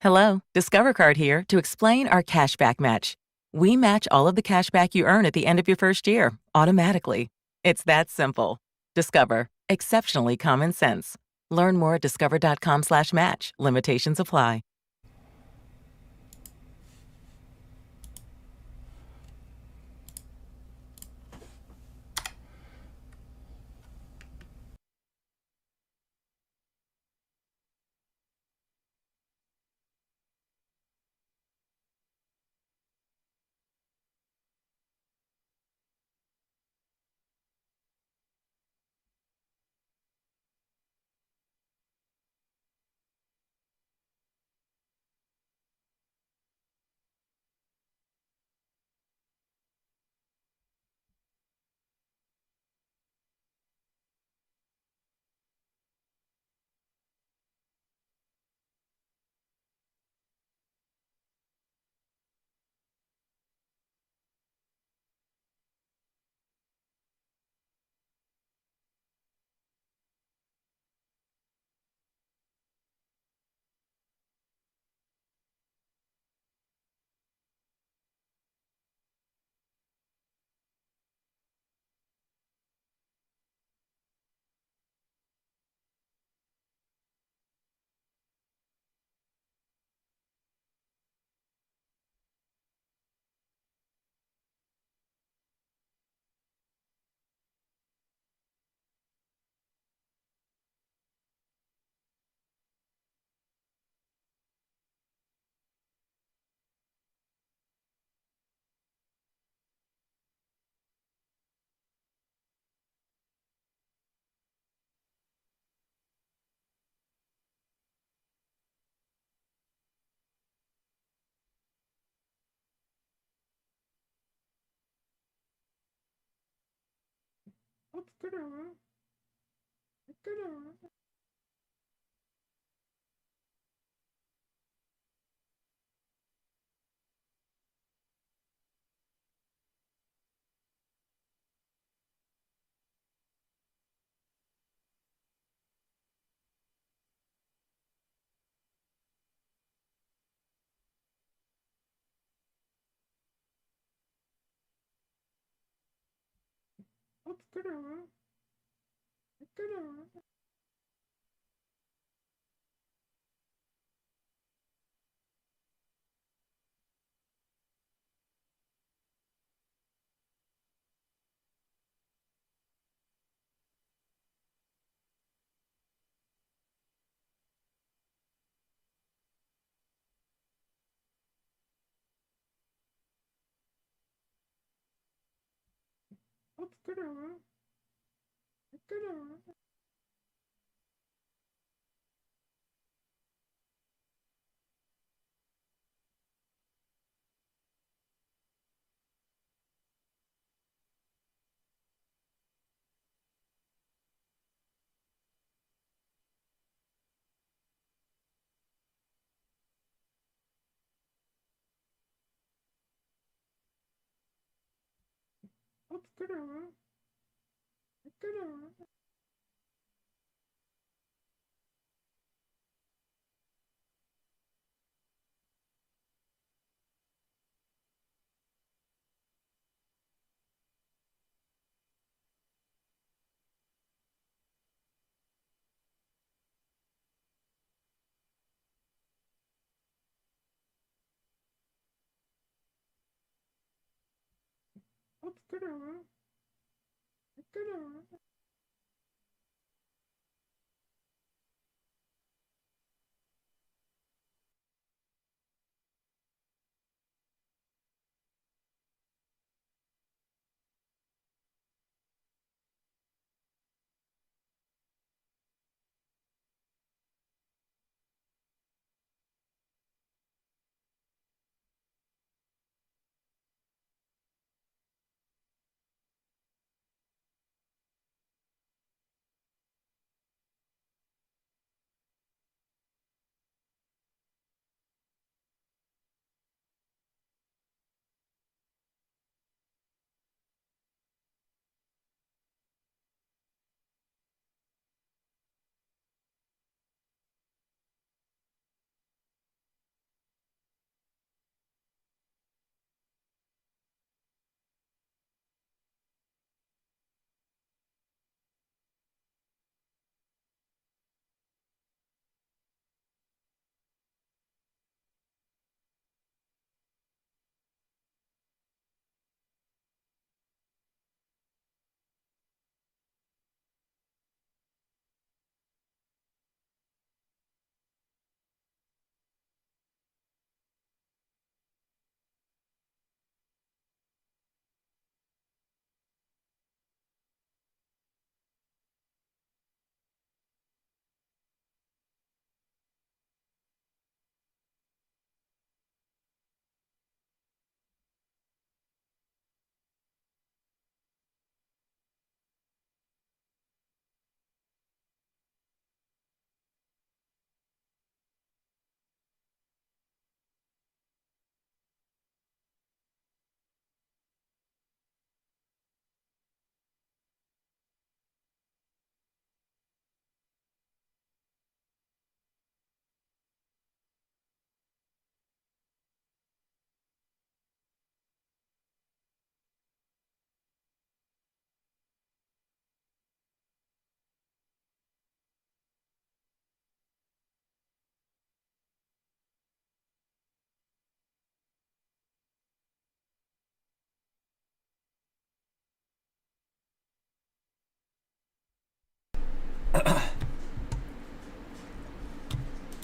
Hello, Discover Card here to explain our cashback match. We match all of the cashback you earn at the end of your first year, automatically. It's that simple. Discover. Exceptionally common sense. Learn more at discover.com/match. Limitations apply.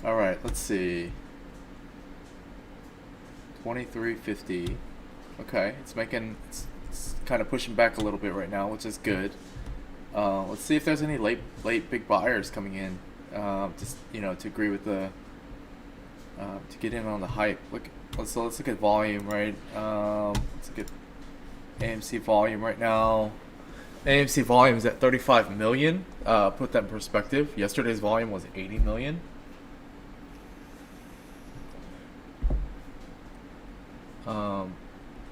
All right, let's see. 2350. Okay, it's kind of pushing back a little bit right now, which is good. Let's see if there's any late big buyers coming in. Just to agree with to get in on the hype. Let's look at volume, right? Let's look at AMC volume right now. AMC volume is at 35 million. Put that in perspective. Yesterday's volume was 80 million.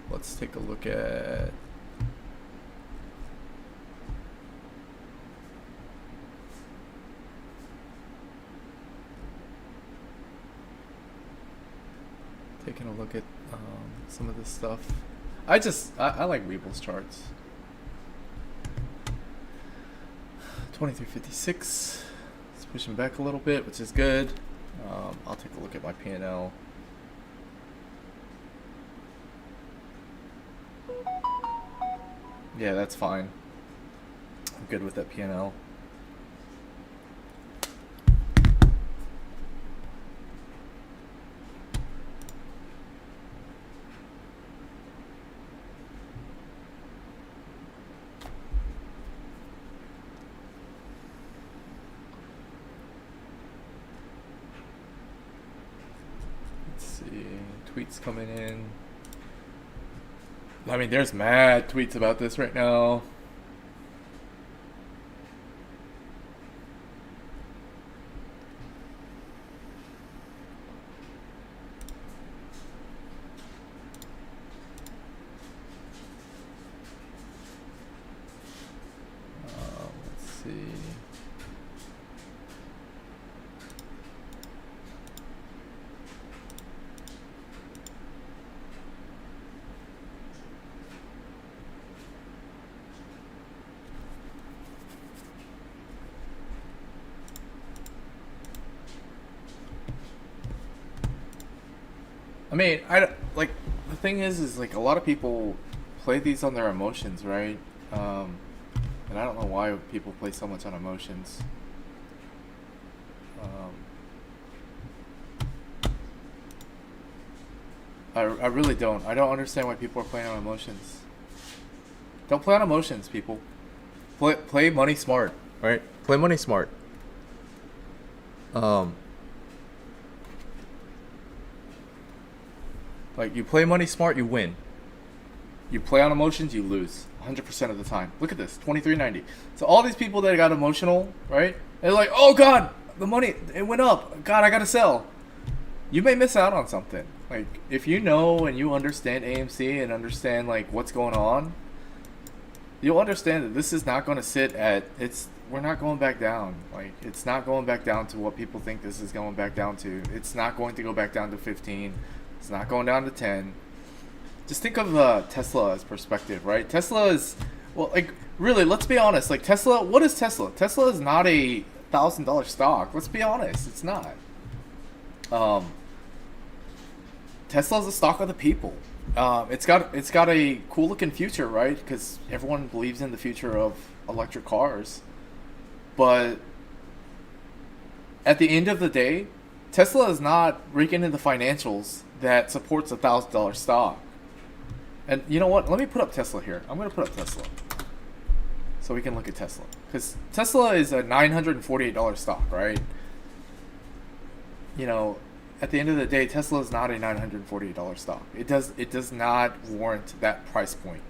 Let's take a look at some of this stuff. I like Weeble's charts. 2356. It's pushing back a little bit, which is good. I'll take a look at my P&L. Yeah, that's fine. I'm good with that P&L. Let's see, tweets coming in. I mean, there's mad tweets about this right now. Let's see. I mean, the thing is like a lot of people play these on their emotions, right? And I don't know why people play so much on emotions. I really don't. I don't understand why people are playing on emotions. Don't play on emotions, people. Play money smart, right? Play money smart. Like, you play money smart, you win. You play on emotions, you lose 100% of the time. Look at this, 23.90. So all these people that got emotional, right? They're like, oh God, the money, it went up. God, I gotta sell. You may miss out on something. Like, if you know and you understand AMC and understand like what's going on, you'll understand that this is not going to sit at we're not going back down. Like, it's not going back down to what people think this is going back down to. It's not going to go back down to 15. It's not going down to 10. Just think of Tesla as perspective, right? Tesla is, well, like, really, let's be honest. Like, Tesla, what is Tesla? Tesla is not a $1,000 stock. Let's be honest, it's not. Tesla is a stock of the people. It's got a cool looking future, right? Because everyone believes in the future of electric cars. But at the end of the day, Tesla is not raking in the financials that supports a $1,000 stock. And you know what? Let me put up Tesla here. I'm going to put up Tesla so we can look at Tesla. Because Tesla is a $948 stock, right? You know, at the end of the day, Tesla is not a $948 stock. It does not warrant that price point.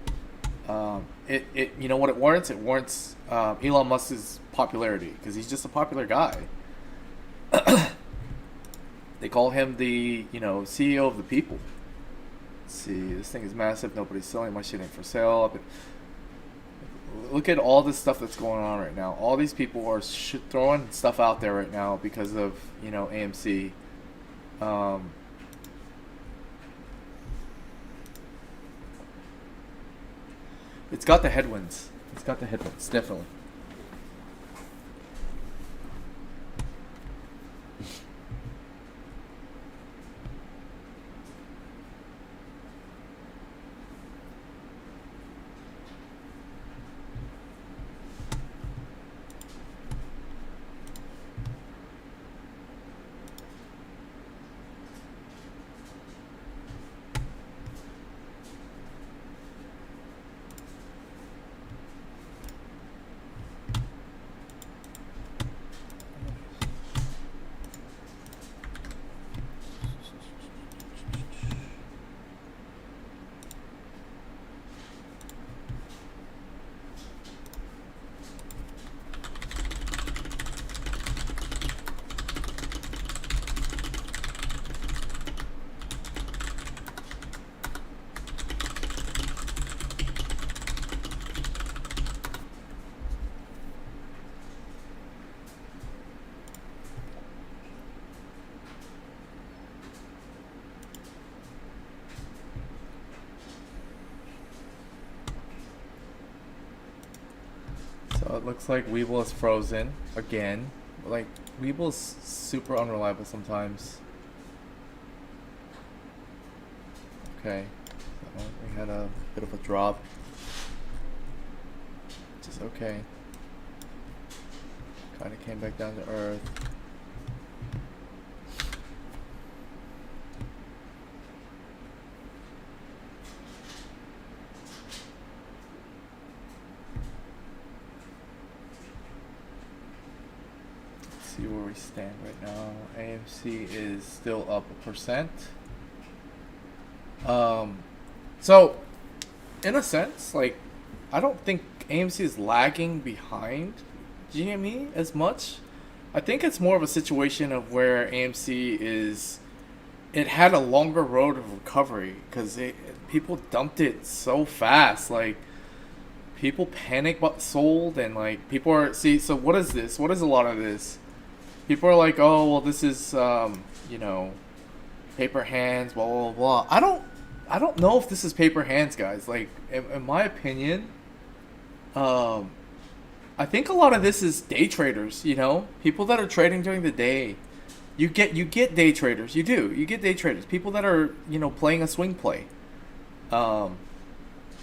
You know what it warrants? It warrants Elon Musk's popularity, because he's just a popular guy. They call him the CEO of the people. Let's see, this thing is massive. Nobody's selling. My shit ain't for sale. Look at all this stuff that's going on right now. All these people are throwing stuff out there right now because of AMC. It's got the headwinds. It's got the headwinds, definitely. it looks like Weeble is frozen again. Like, Weeble's super unreliable sometimes. Okay, so we had a bit of a drop. Which is okay. Kind of came back down to earth. See where we stand right now. AMC is still up 1%. So in a sense, like, I don't think AMC is lagging behind GME as much. I think it's more of a situation of where AMC is, it had a longer road of recovery because people dumped it so fast. Like, people panic sold, and like people are, so what is this? What is a lot of this? People are like, oh, well, this is, you know, paper hands, blah, blah, blah. I don't know if this is paper hands, guys. Like, in my opinion, I think a lot of this is day traders, you know? People that are trading during the day. You get day traders. You do. You get day traders. People that are, you know, playing a swing play. And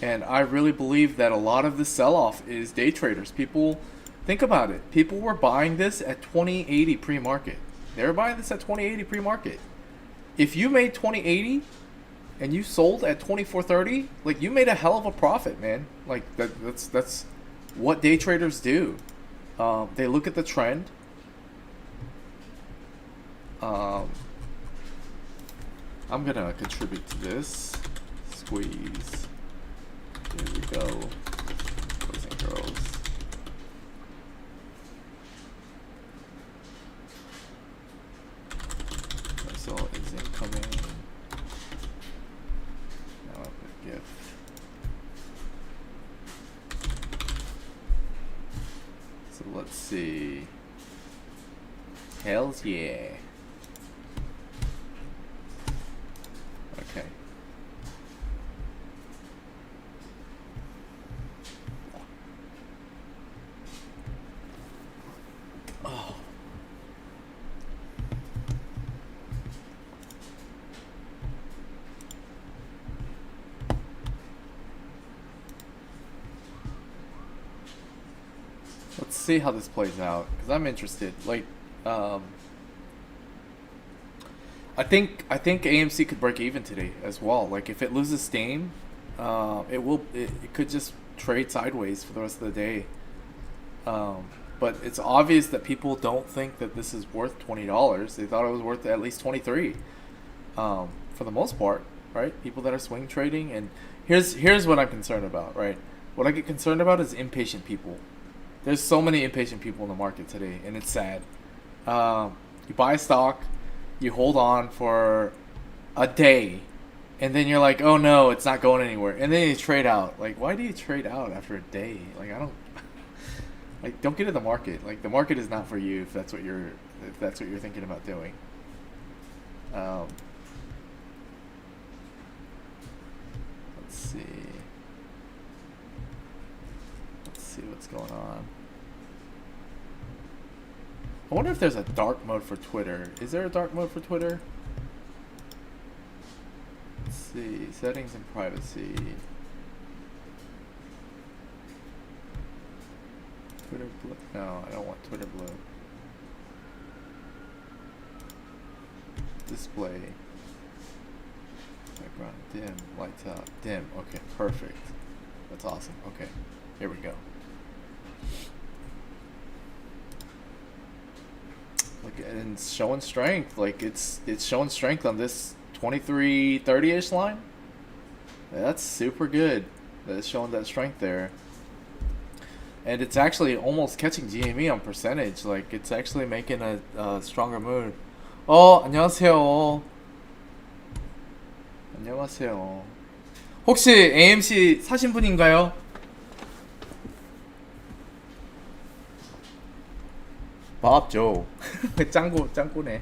I really believe that a lot of the sell-off is day traders. People... Think about it. People were buying this at 2080 pre-market. They were buying this at 2080 pre-market. If you made 2080 and you sold at 2430, like, you made a hell of a profit, man. Like, that's what day traders do. They look at the trend. I'm gonna contribute to this. Squeeze. Here we go. Boys and girls. Is incoming. Now I put GIF. So let's see. Hells yeah. Okay. Oh. Let's see how this plays out, because I'm interested. Like, I think AMC could break even today as well. Like, if it loses steam, it could just trade sideways for the rest of the day. But it's obvious that people don't think that this is worth $20. They thought it was worth at least 23. For the most part, right? People that are swing trading, and here's what I'm concerned about, right? What I get concerned about is impatient people. There's so many impatient people in the market today, and it's sad. You buy a stock, you hold on for a day, and then you're like, oh no, it's not going anywhere. And then you trade out. Like, why do you trade out after a day? Like, I don't... Like, don't get in the market. Like, the market is not for you if that's what you're thinking about doing. Let's see. Let's see what's going on. I wonder if there's a dark mode for Twitter. Is there a dark mode for Twitter? Let's see. Settings and privacy. Twitter blue. No, I don't want Twitter blue. Display. Background dim. Lights out. Dim. Okay, perfect. That's awesome. Okay, here we go. Like, and it's showing strength. Like, it's showing strength on this 2330-ish line. That's super good. That's showing that strength there. And it's actually almost catching GME on percentage. Like, it's actually making a stronger move. 안녕하세요. 안녕하세요. 혹시 AMC 사신 분인가요? 밥 줘. 짱구네.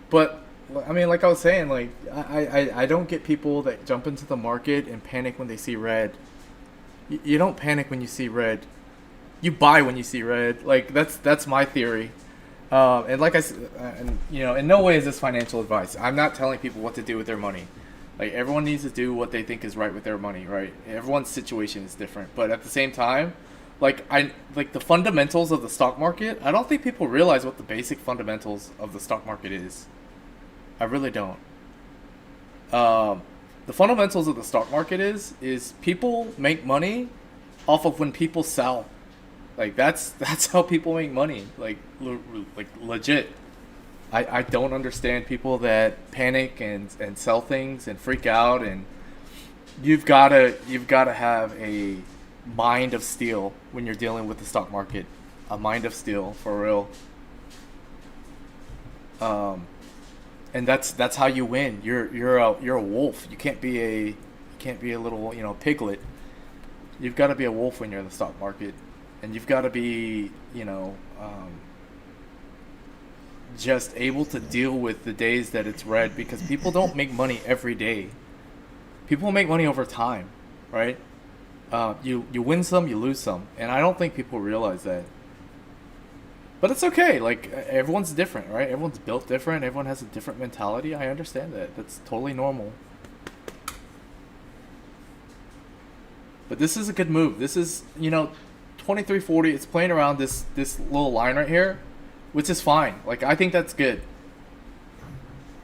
But I mean, like I was saying, like I don't get people that jump into the market and panic when they see red. You don't panic when you see red. You buy when you see red. Like that's my theory. And like I said, and you know, in no way is this financial advice. I'm not telling people what to do with their money. Like everyone needs to do what they think is right with their money, right? Everyone's situation is different, but at the same time, like the fundamentals of the stock market. I don't think people realize what the basic fundamentals of the stock market is. I really don't. The fundamentals of the stock market is people make money off of when people sell. Like that's how people make money. Like legit. I don't understand people that panic and sell things and freak out, and you've gotta have a mind of steel when you're dealing with the stock market. A mind of steel, for real. And that's how you win. You're a wolf. You can't be a little, you know, piglet. You've got to be a wolf when you're in the stock market, and you've got to be, you know, just able to deal with the days that it's red, because people don't make money every day. People make money over time, right? You win some, you lose some, and I don't think people realize that. But it's okay. Like, everyone's different, right? Everyone's built different. Everyone has a different mentality. I understand that. That's totally normal. But this is a good move. This is, you know, 2340. It's playing around this little line right here, which is fine. Like, I think that's good.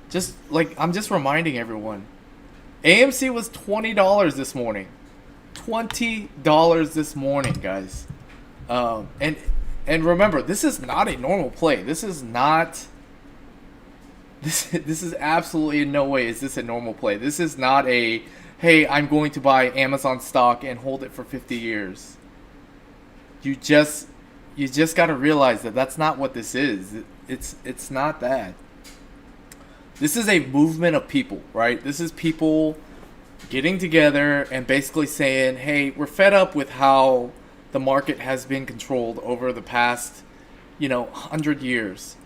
Just, like, I'm just reminding everyone. AMC was $20 this morning. $20 this morning, guys. And remember, this is not a normal play. This is absolutely in no way is this a normal play. This is not a, hey, I'm going to buy Amazon stock and hold it for 50 years. You just got to realize that that's not what this is. It's not that. This is a movement of people, right? This is people getting together and basically saying, hey, we're fed up with how the market has been controlled over the past, 100 years.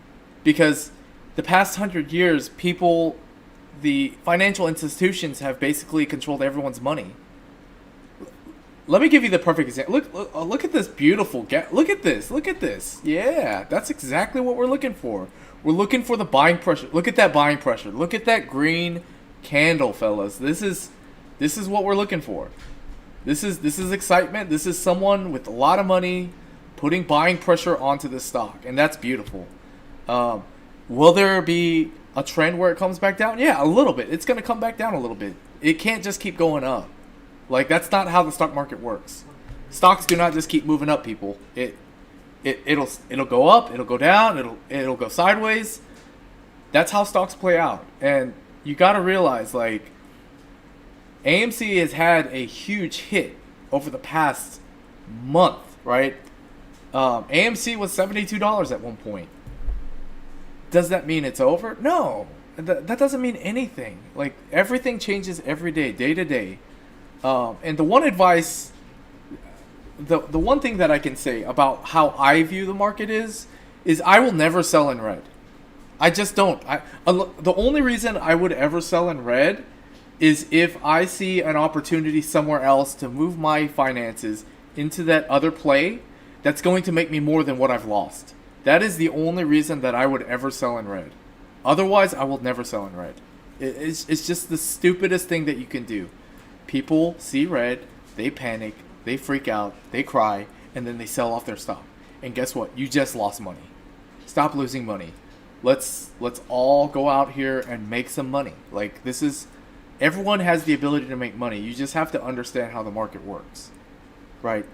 Because the past 100 years, the financial institutions have basically controlled everyone's money. Let me give you the perfect example. Look at this beautiful look at this. Yeah, that's exactly what we're looking for. We're looking for the buying pressure. Look at that buying pressure. Look at that green candle, fellas. This is what we're looking for. This is excitement. This is someone with a lot of money putting buying pressure onto this stock, and that's beautiful. Will there be a trend where it comes back down? Yeah, a little bit. It's going to come back down a little bit. It can't just keep going up. Like, that's not how the stock market works. Stocks do not just keep moving up, people. It'll go up, it'll go down, it'll go sideways. That's how stocks play out. And you got to realize, like, AMC has had a huge hit over the past month, right? AMC was $72 at one point. Does that mean it's over? No. That doesn't mean anything. Like, everything changes every day, day to day. And the one advice, the one thing that I can say about how I view the market is I will never sell in red. I just don't. The only reason I would ever sell in red is if I see an opportunity somewhere else to move my finances into that other play that's going to make me more than what I've lost. That is the only reason that I would ever sell in red. Otherwise, I will never sell in red. It's just the stupidest thing that you can do. People see red, they panic, they freak out, they cry, and then they sell off their stock. And guess what? You just lost money. Stop losing money. Let's all go out here and make some money. Like, this is... Everyone has the ability to make money. You just have to understand how the market works, right?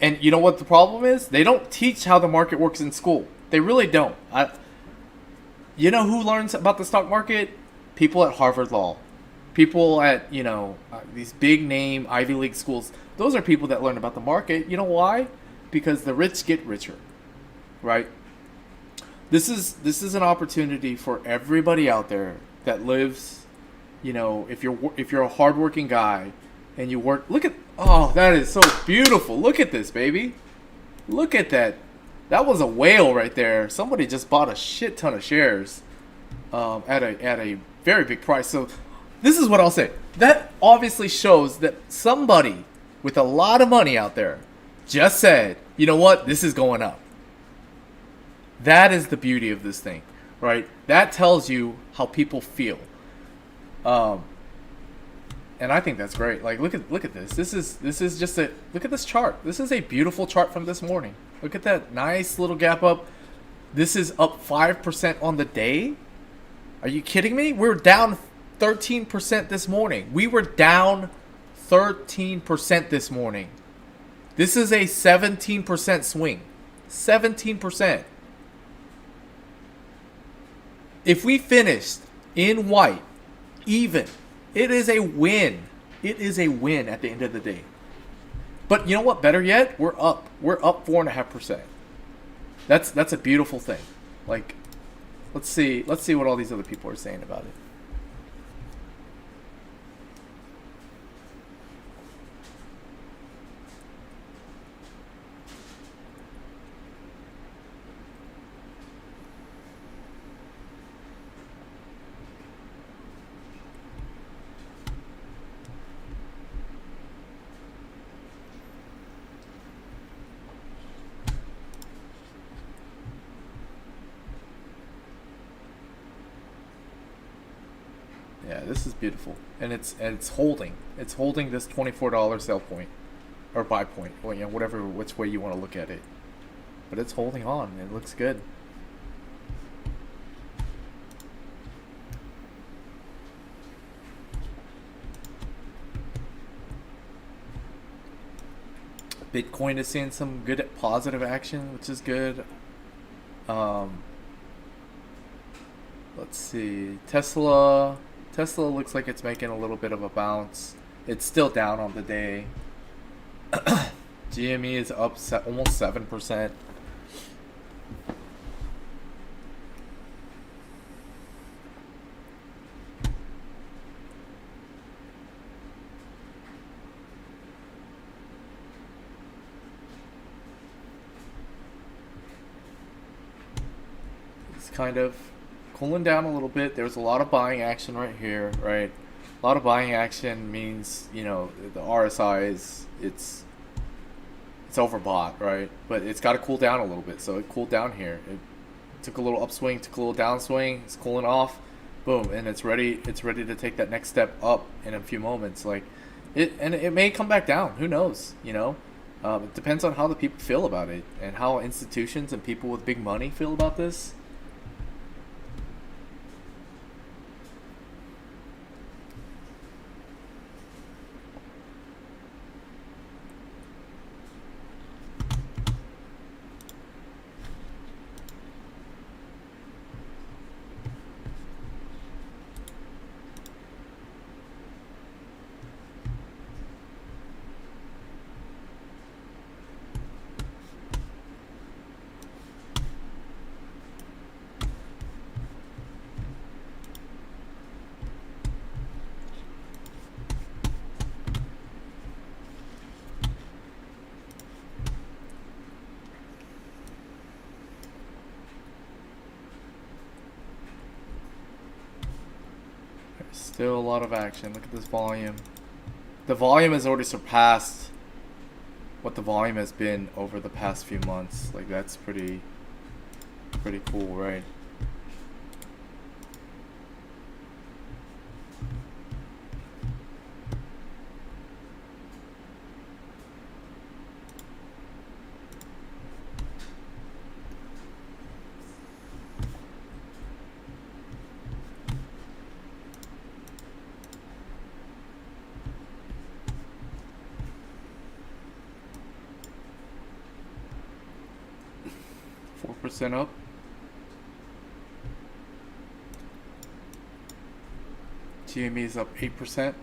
And you know what the problem is? They don't teach how the market works in school. They really don't. You know who learns about the stock market? People at Harvard Law. People at, these big name Ivy League schools. Those are people that learn about the market. You know why? Because the rich get richer, right? This is an opportunity for everybody out there that lives... if you're a hardworking guy and you work, that is so beautiful. Look at this, baby. Look at that. That was a whale right there. Somebody just bought a shit ton of shares at a very big price. So this is what I'll say. That obviously shows that somebody with a lot of money out there just said, you know what, this is going up. That is the beauty of this thing, right? That tells you how people feel. And I think that's great. Like, look at this. This is just a look at this chart. This is a beautiful chart from this morning. Look at that nice little gap up. This is up 5% on the day. Are you kidding me? We're down 13% this morning. We were down 13% this morning. This is a 17% swing. 17%. If we finished in white, even, it is a win. It is a win at the end of the day. But you know what? Better yet, we're up. We're up 4.5%. That's a beautiful thing. Like, let's see what all these other people are saying about it. Yeah, this is beautiful, and it's holding. It's holding this $24 sell point or buy point, well, you know, whatever, which way you want to look at it. But it's holding on. It looks good. Bitcoin is seeing some good positive action, which is good. Let's see. Tesla looks like it's making a little bit of a bounce. It's still down on the day. GME is up almost 7%. It's kind of cooling down a little bit. There's a lot of buying action right here, right? A lot of buying action means, you know, the RSI is it's overbought, right? But it's got to cool down a little bit. So it cooled down here. It took a little upswing, took a little downswing. It's cooling off, boom, and it's ready. It's ready to take that next step up in a few moments. Like it may come back down. Who knows? You know, it depends on how the people feel about it and how institutions and people with big money feel about this. Still a lot of action. Look at this volume. The volume has already surpassed what the volume has been over the past few months. Like, that's pretty cool, right? Percent up. GME is up 8%.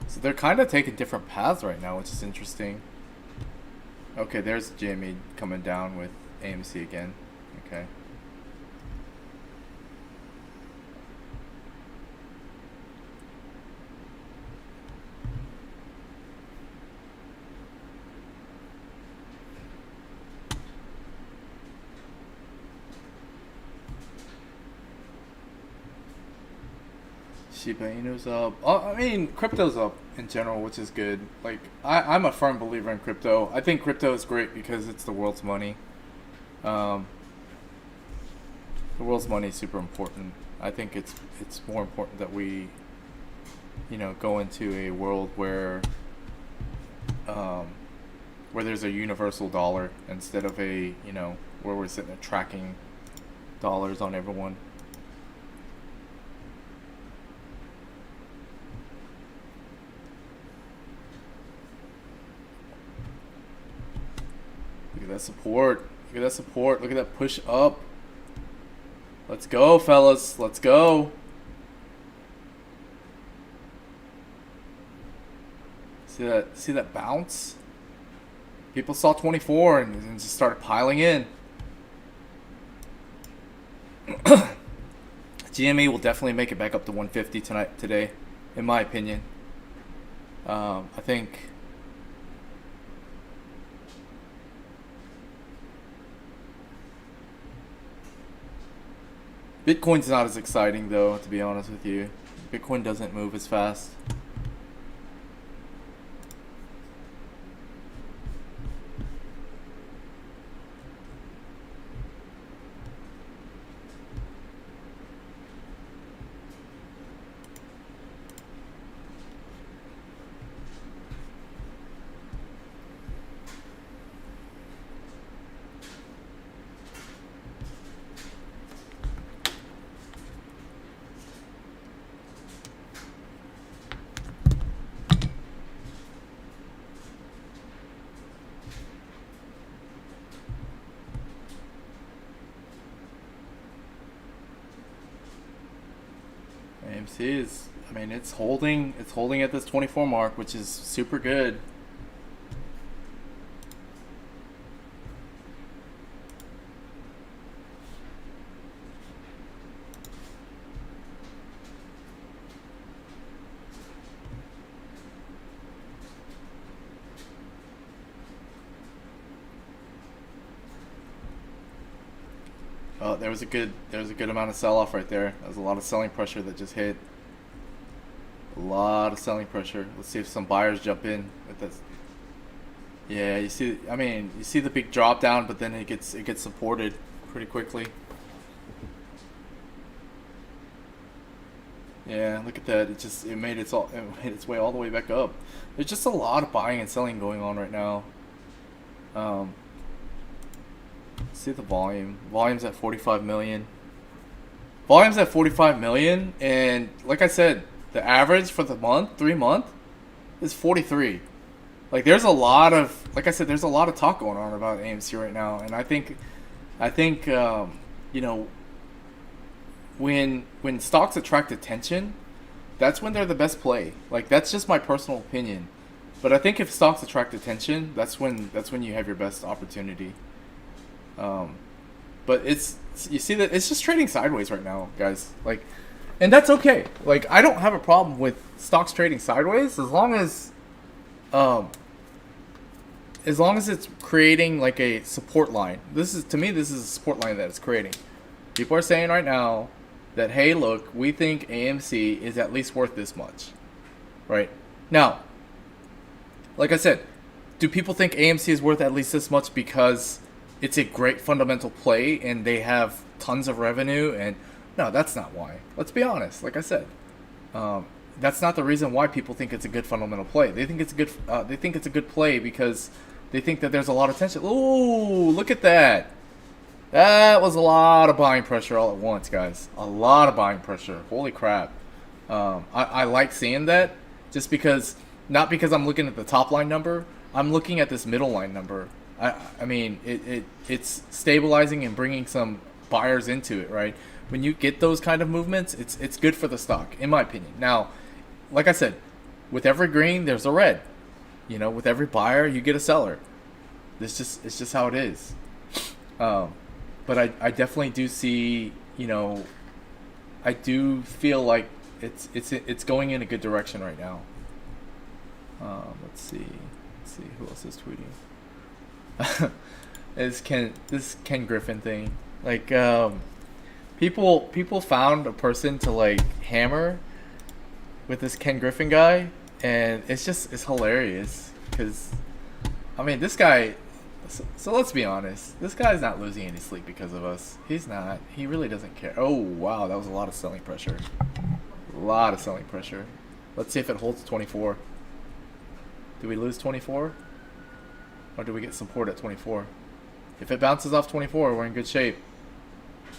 So they're kind of taking different paths right now, which is interesting. Okay, there's GME coming down with AMC again. Okay. Shiba Inu's up. I mean, crypto's up in general, which is good. Like, I'm a firm believer in crypto. I think crypto is great because it's the world's money. The world's money is super important. I think it's more important that we, go into a world where there's a universal dollar instead of where we're sitting there tracking dollars on everyone. Look at that support. Look at that support. Look at that push up. Let's go, fellas. Let's go. See that bounce? People saw 24 and just started piling in. GME will definitely make it back up to 150 today, in my opinion. I think Bitcoin's not as exciting though, to be honest with you. Bitcoin doesn't move as fast. AMC is, it's holding at this 24 mark, which is super good. Oh, there was a good amount of sell-off right there. There was a lot of selling pressure that just hit. A lot of selling pressure. Let's see if some buyers jump in with this. Yeah, you see the big drop down, but then it gets supported pretty quickly. Yeah, look at that. It made its way all the way back up. There's just a lot of buying and selling going on right now. See the volume. Volume's at 45 million. Volume's at 45 million, and like I said, the average for the 3 month is 43. Like there's a lot of talk going on about AMC right now, and I think when stocks attract attention, that's when they're the best play. Like that's just my personal opinion. But I think if stocks attract attention, that's when you have your best opportunity. But you see that it's just trading sideways right now, guys. Like, and that's okay. Like, I don't have a problem with stocks trading sideways as long as it's creating like a support line. To me, this is a support line that it's creating. People are saying right now that, hey, look, we think AMC is at least worth this much, right? Now, like I said, do people think AMC is worth at least this much because it's a great fundamental play and they have tons of revenue? And no, that's not why. Let's be honest. Like I said, that's not the reason why people think it's a good fundamental play. They think it's a good play because they think that there's a lot of tension. Ooh, look at that. That was a lot of buying pressure all at once, guys. A lot of buying pressure. Holy crap. I like seeing that just because, not because I'm looking at the top line number. I'm looking at this middle line number. It's stabilizing and bringing some buyers into it, right? When you get those kind of movements, it's good for the stock, in my opinion. Now, like I said, with every green, there's a red. With every buyer, you get a seller. It's just how it is. But I definitely do see, I do feel like it's going in a good direction right now. Let's see who else is tweeting. This Ken Griffin thing, like people found a person to like hammer with this Ken Griffin guy, and it's hilarious because, I mean, this guy. So let's be honest. This guy's not losing any sleep because of us. He's not. He really doesn't care. Oh wow, that was a lot of selling pressure. A lot of selling pressure. Let's see if it holds 24. Do we lose 24? Or do we get support at 24? If it bounces off 24, we're in good shape.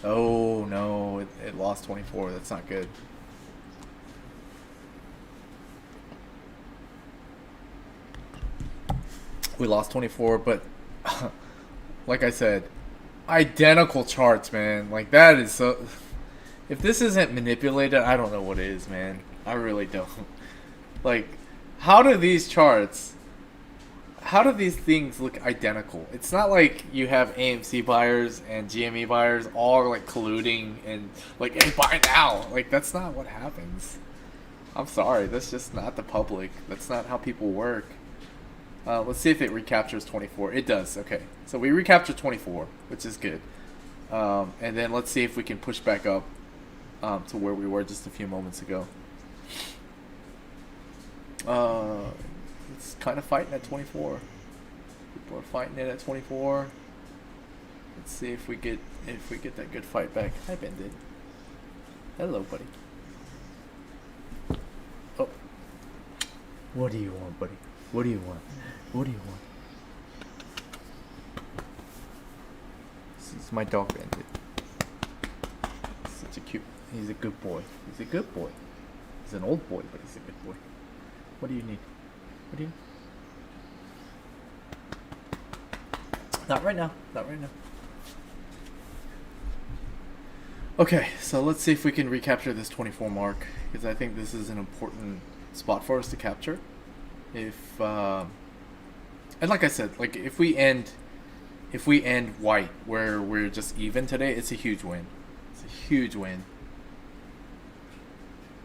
Oh no, it lost 24. That's not good. We lost 24, but like I said, identical charts, man. Like that is so. If this isn't manipulated, I don't know what is, man. I really don't. Like, how do these charts? How do these things look identical? It's not like you have AMC buyers and GME buyers all like colluding and like, hey, buy now. Like that's not what happens. I'm sorry, that's just not the public. That's not how people work. Let's see if it recaptures 24. It does. Okay, so we recaptured 24, which is good. And then let's see if we can push back up to where we were just a few moments ago. It's kind of fighting at 24. People are fighting it at 24. Let's see if we get that good fight back. Hi, Bended. Hello, buddy. Oh, what do you want, buddy? What do you want? What do you want? This is my dog, Bandit. Such a cute. He's a good boy. He's a good boy. He's an old boy, but he's a good boy. What do you need? What do you need? Not right now. Not right now. Okay, so let's see if we can recapture this 24 mark, because I think this is an important spot for us to capture. If and like I said, like if we end white where we're just even today, it's a huge win. It's a huge win.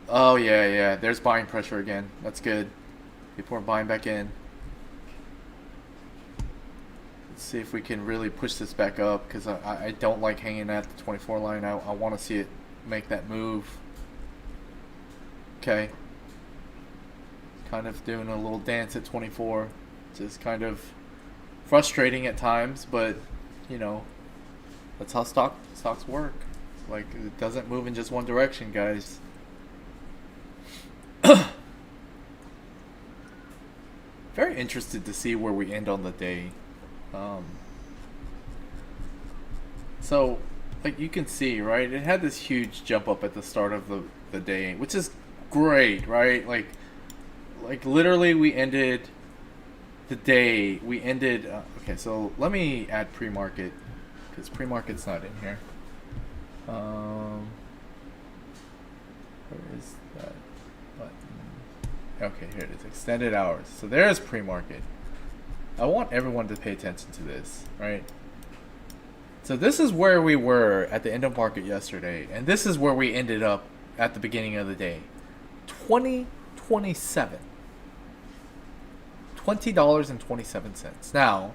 Oh yeah, there's buying pressure again. That's good. People are buying back in. Let's see if we can really push this back up, because I don't like hanging at the 24 line. I want to see it make that move. Okay. Kind of doing a little dance at 24. Just kind of frustrating at times, but you know, that's how stocks work. Like, it doesn't move in just one direction, guys. Very interested to see where we end on the day. So like you can see, right, it had this huge jump up at the start of the day, which is great, right? Like literally we ended the day, okay, so let me add pre-market, because pre-market's not in here. Where is that button? Okay, here it is, extended hours. So there's pre-market. I want everyone to pay attention to this, right? So this is where we were at the end of market yesterday, and this is where we ended up at the beginning of the day. 2027. $20.27. Now,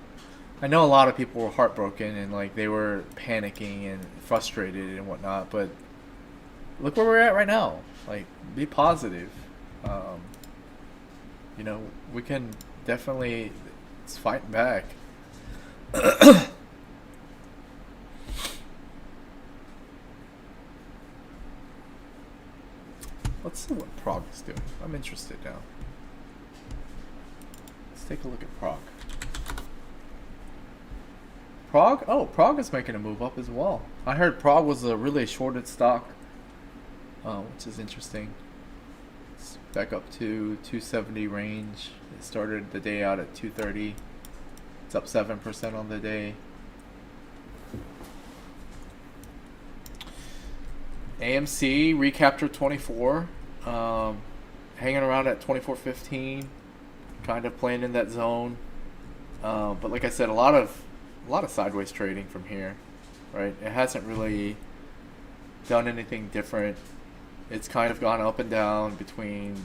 I know a lot of people were heartbroken and like they were panicking and frustrated and whatnot, but look where we're at right now. Like, be positive. You know, we can definitely, it's fighting back. Let's see what Prague is doing. I'm interested now. Let's take a look at Prague. Prague? Oh, Prague is making a move up as well. I heard Prague was a really shorted stock, which is interesting. It's back up to 270 range. It started the day out at 230. It's up 7% on the day. AMC recaptured 24, hanging around at 24.15, kind of playing in that zone. But like I said, a lot of sideways trading from here, right? It hasn't really done anything different. It's kind of gone up and down between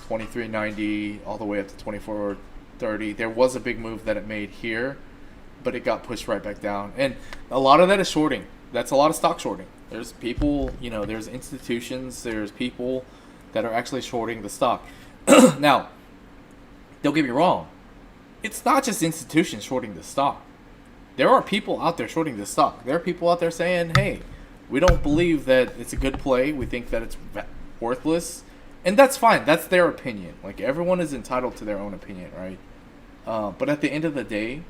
23.90 all the way up to 24.30. There was a big move that it made here, but it got pushed right back down. And a lot of that is shorting. That's a lot of stock shorting. There's people, you know, there's institutions, there's people that are actually shorting the stock. Now, don't get me wrong. It's not just institutions shorting the stock. There are people out there shorting the stock. There are people out there saying, hey, we don't believe that it's a good play. We think that it's worthless. And that's fine. That's their opinion. Like, everyone is entitled to their own opinion, right? But at the end of the day,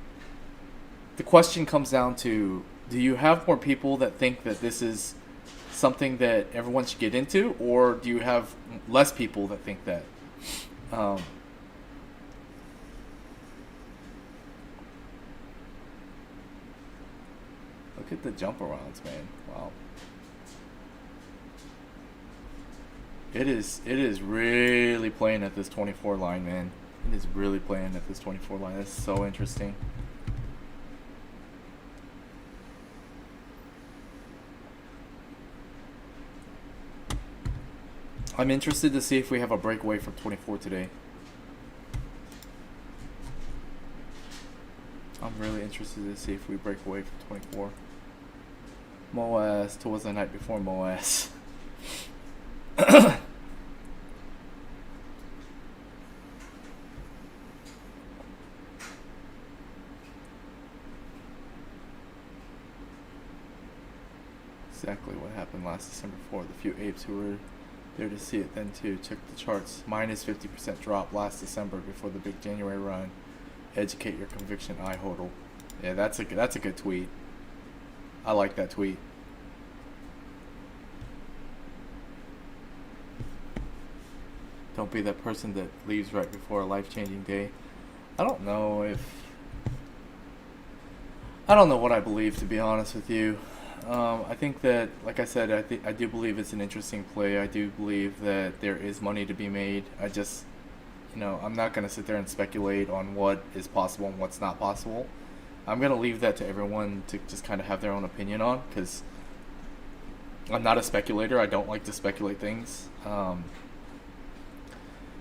the question comes down to, do you have more people that think that this is something that everyone should get into, or do you have less people that think that? Look at the jump arounds, man. Wow. It is really playing at this 24 line, man. It is really playing at this 24 line. That's so interesting. I'm interested to see if we have a breakaway from 24 today. I'm really interested to see if we break away from 24. Moas towards the night before Moas. Exactly what happened last December 4th. The few apes who were there to see it then too took the charts. Minus 50% drop last December before the big January run. Educate your conviction, I hodl. Yeah, that's a good tweet. I like that tweet. Don't be that person that leaves right before a life-changing day. I don't know what I believe, to be honest with you. I think that, like I said, I do believe it's an interesting play. I do believe that there is money to be made. I just, I'm not going to sit there and speculate on what is possible and what's not possible. I'm going to leave that to everyone to just kind of have their own opinion on, because I'm not a speculator. I don't like to speculate things.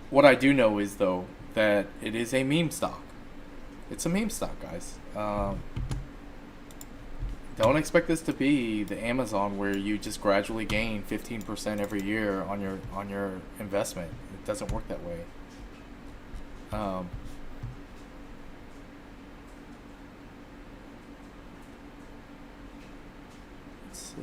What I do know is, though, that it is a meme stock. It's a meme stock, guys. Don't expect this to be the Amazon where you just gradually gain 15% every year on your investment. It doesn't work that way. Let's see.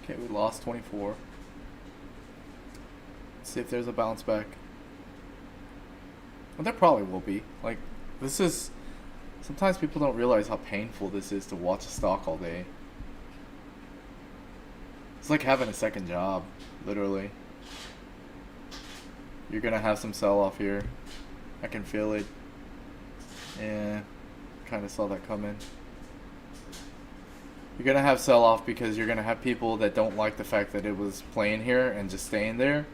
Okay, we lost 24. Let's see if there's a bounce back. Well, there probably will be. Like, this is... Sometimes people don't realize how painful this is to watch a stock all day. It's like having a second job, literally. You're gonna have some sell-off here. I can feel it. Yeah, kind of saw that coming. You're going to have sell-off because you're going to have people that don't like the fact that it was playing here and just staying there.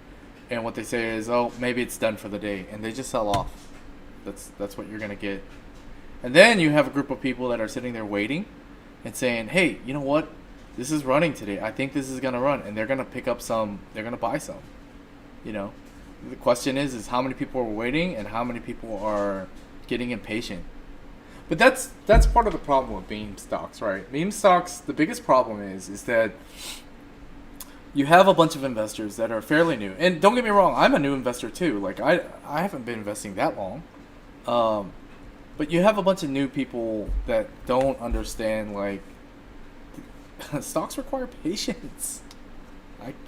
And what they say is, oh, maybe it's done for the day. And they just sell off. That's what you're going to get. And then you have a group of people that are sitting there waiting and saying, hey, you know what? This is running today. I think this is going to run. And they're going to pick up some. They're going to buy some. The question is how many people are waiting and how many people are getting impatient. But that's part of the problem with meme stocks, right? Meme stocks, the biggest problem is that you have a bunch of investors that are fairly new. And don't get me wrong, I'm a new investor too. Like, I haven't been investing that long. But you have a bunch of new people that don't understand, like, stocks require patience.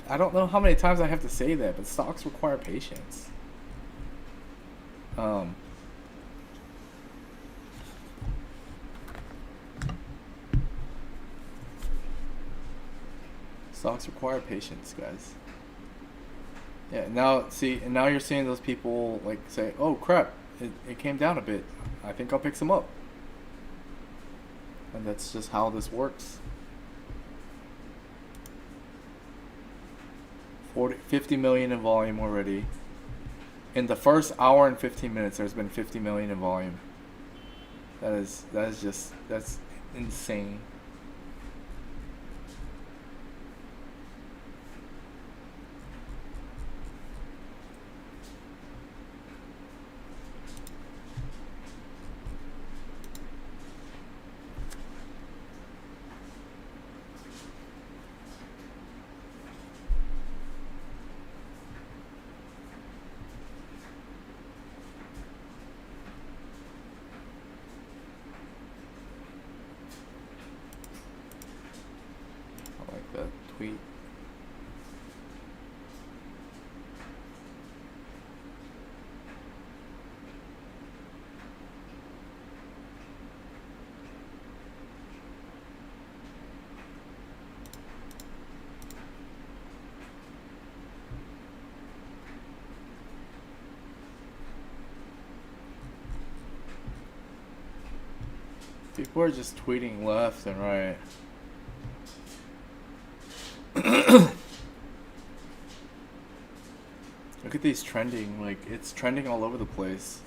I don't know how many times I have to say that, but stocks require patience. Stocks require patience, guys. Yeah, now you're seeing those people like say, oh crap, it came down a bit. I think I'll pick some up. And that's just how this works. 50 million in volume already. In the first hour and 15 minutes, there's been 50 million in volume. That's insane. tweet. People are just tweeting left and right. Look at these trending, like it's trending all over the place.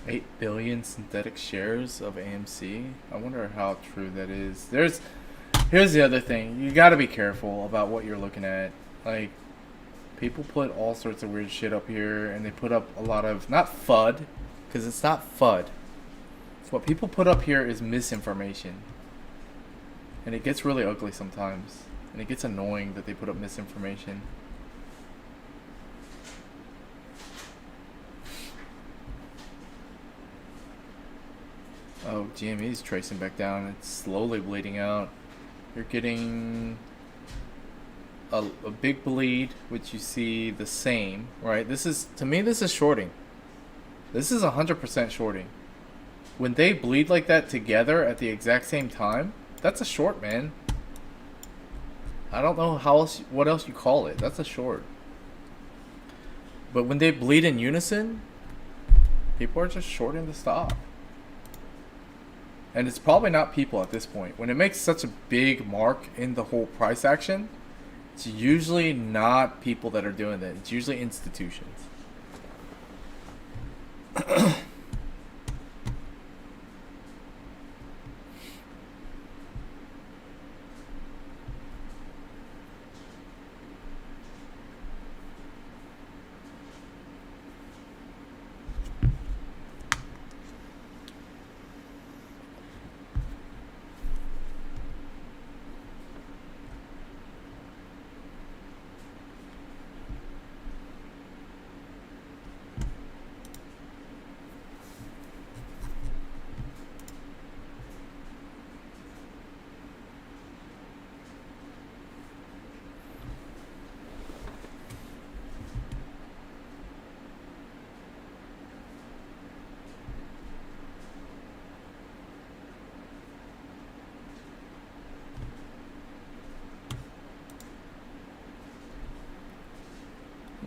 $8 billion synthetic shares of AMC. I wonder how true that is. Here's the other thing. You got to be careful about what you're looking at. Like, people put all sorts of weird shit up here, and they put up a lot of, not FUD, because it's not FUD. So what people put up here is misinformation. And it gets really ugly sometimes. And it gets annoying that they put up misinformation. Oh, GME is tracing back down. It's slowly bleeding out. You're getting a big bleed, which you see the same, right? This is, to me, this is shorting. This is 100% shorting. When they bleed like that together at the exact same time, that's a short, man. I don't know what else you call it. That's a short. But when they bleed in unison, people are just shorting the stock. And it's probably not people at this point. When it makes such a big mark in the whole price action, it's usually not people that are doing that. It's usually institutions.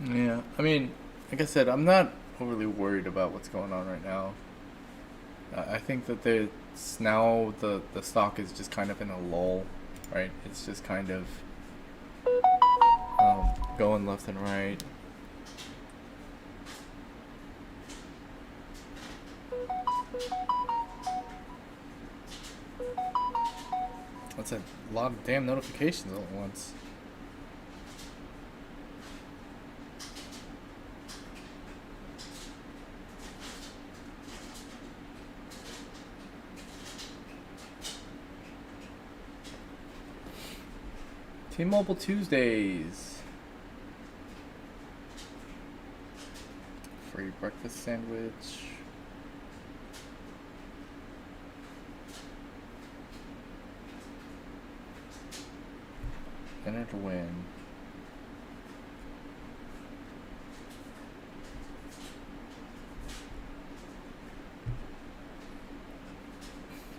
Yeah, I mean, like I said, I'm not overly worried about what's going on right now. I think that it's now the stock is just kind of in a lull, right? It's just kind of going left and right. That's a lot of damn notifications all at once. T-Mobile Tuesdays. Free breakfast sandwich. Enter to win.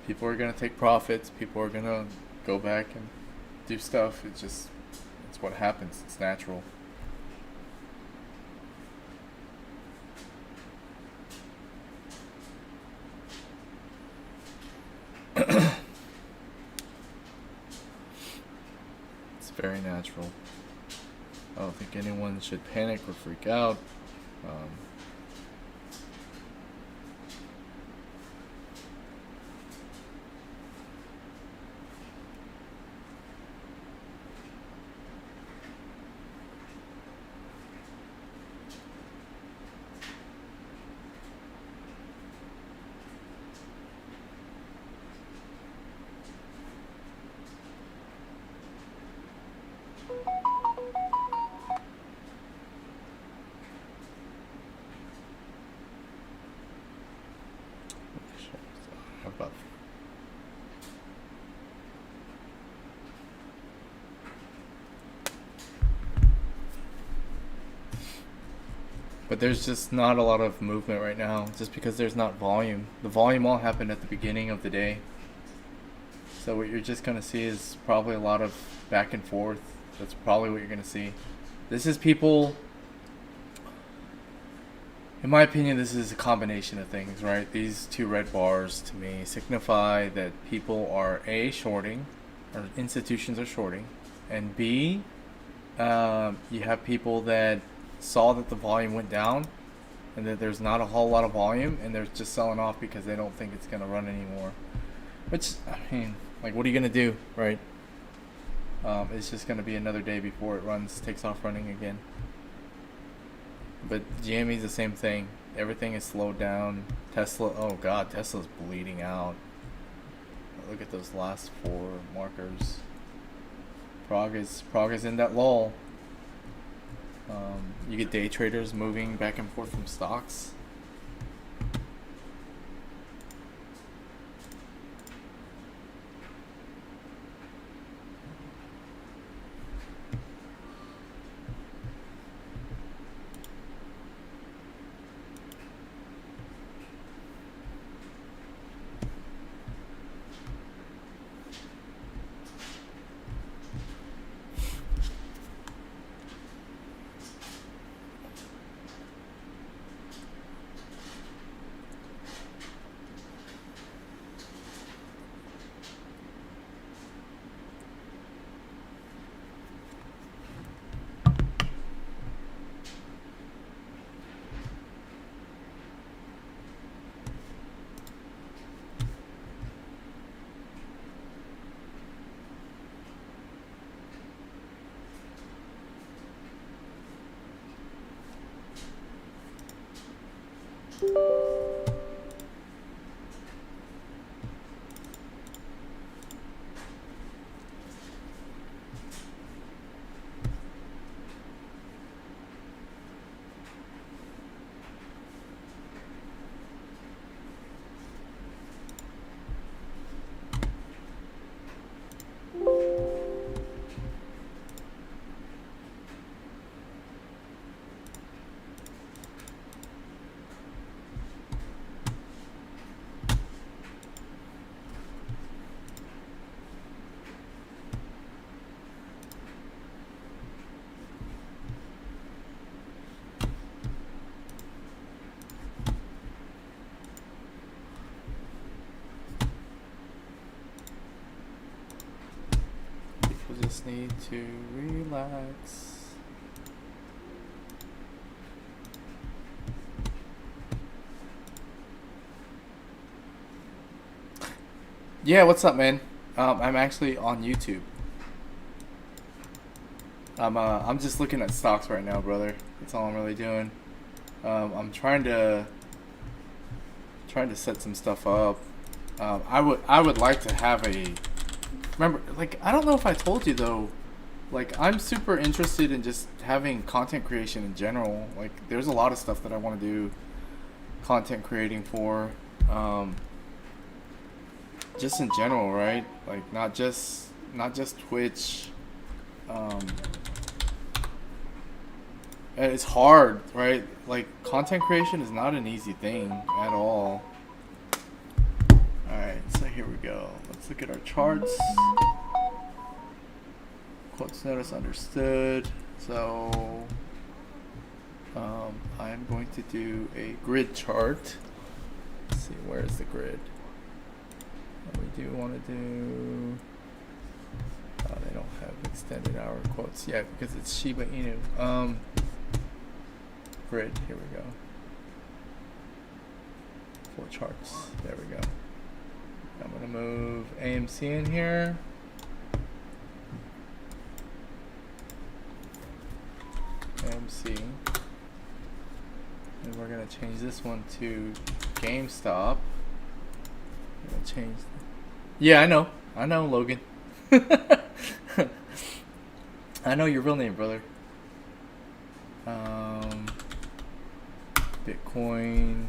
People are gonna take profits. People are gonna go back and do stuff. It's what happens. It's natural. natural. I don't think anyone should panic or freak out. But there's just not a lot of movement right now, just because there's not volume. The volume all happened at the beginning of the day. So what you're just going to see is probably a lot of back and forth. That's probably what you're going to see. This is people, in my opinion, this is a combination of things, right? These two red bars to me signify that people are A, shorting, or institutions are shorting, and B, you have people that saw that the volume went down and that there's not a whole lot of volume, and they're just selling off because they don't think it's going to run anymore. Which, I mean, like, what are you going to do, right? It's just going to be another day before it takes off running again. But GME's the same thing. Everything is slowed down. Tesla, oh god, Tesla's bleeding out. Look at those last 4 markers. Prague is in that lull. You get day traders moving back and forth from stocks. Just need to relax. Yeah, what's up, man? I'm actually on YouTube. I'm just looking at stocks right now, brother. That's all I'm really doing. I'm trying to set some stuff up. I would like to have a. Remember, like, I don't know if I told you though, like, I'm super interested in just having content creation in general. Like, there's a lot of stuff that I want to do content creating for, just in general, right? Like, not just Twitch. It's hard, right? Like, content creation is not an easy thing at all. Alright, so here we go. Let's look at our charts. Quotes notice understood. So I'm going to do a grid chart. Let's see, where's the grid? What we do want to do. Oh, they don't have the Extended hour quotes. Yeah, because it's Shiba Inu. Grid. Here we go. 4 charts. There we go. I'm gonna move AMC in here. AMC. And we're gonna change this one to GameStop. I'm gonna change. Yeah, I know, Logan. I know your real name, brother. Bitcoin.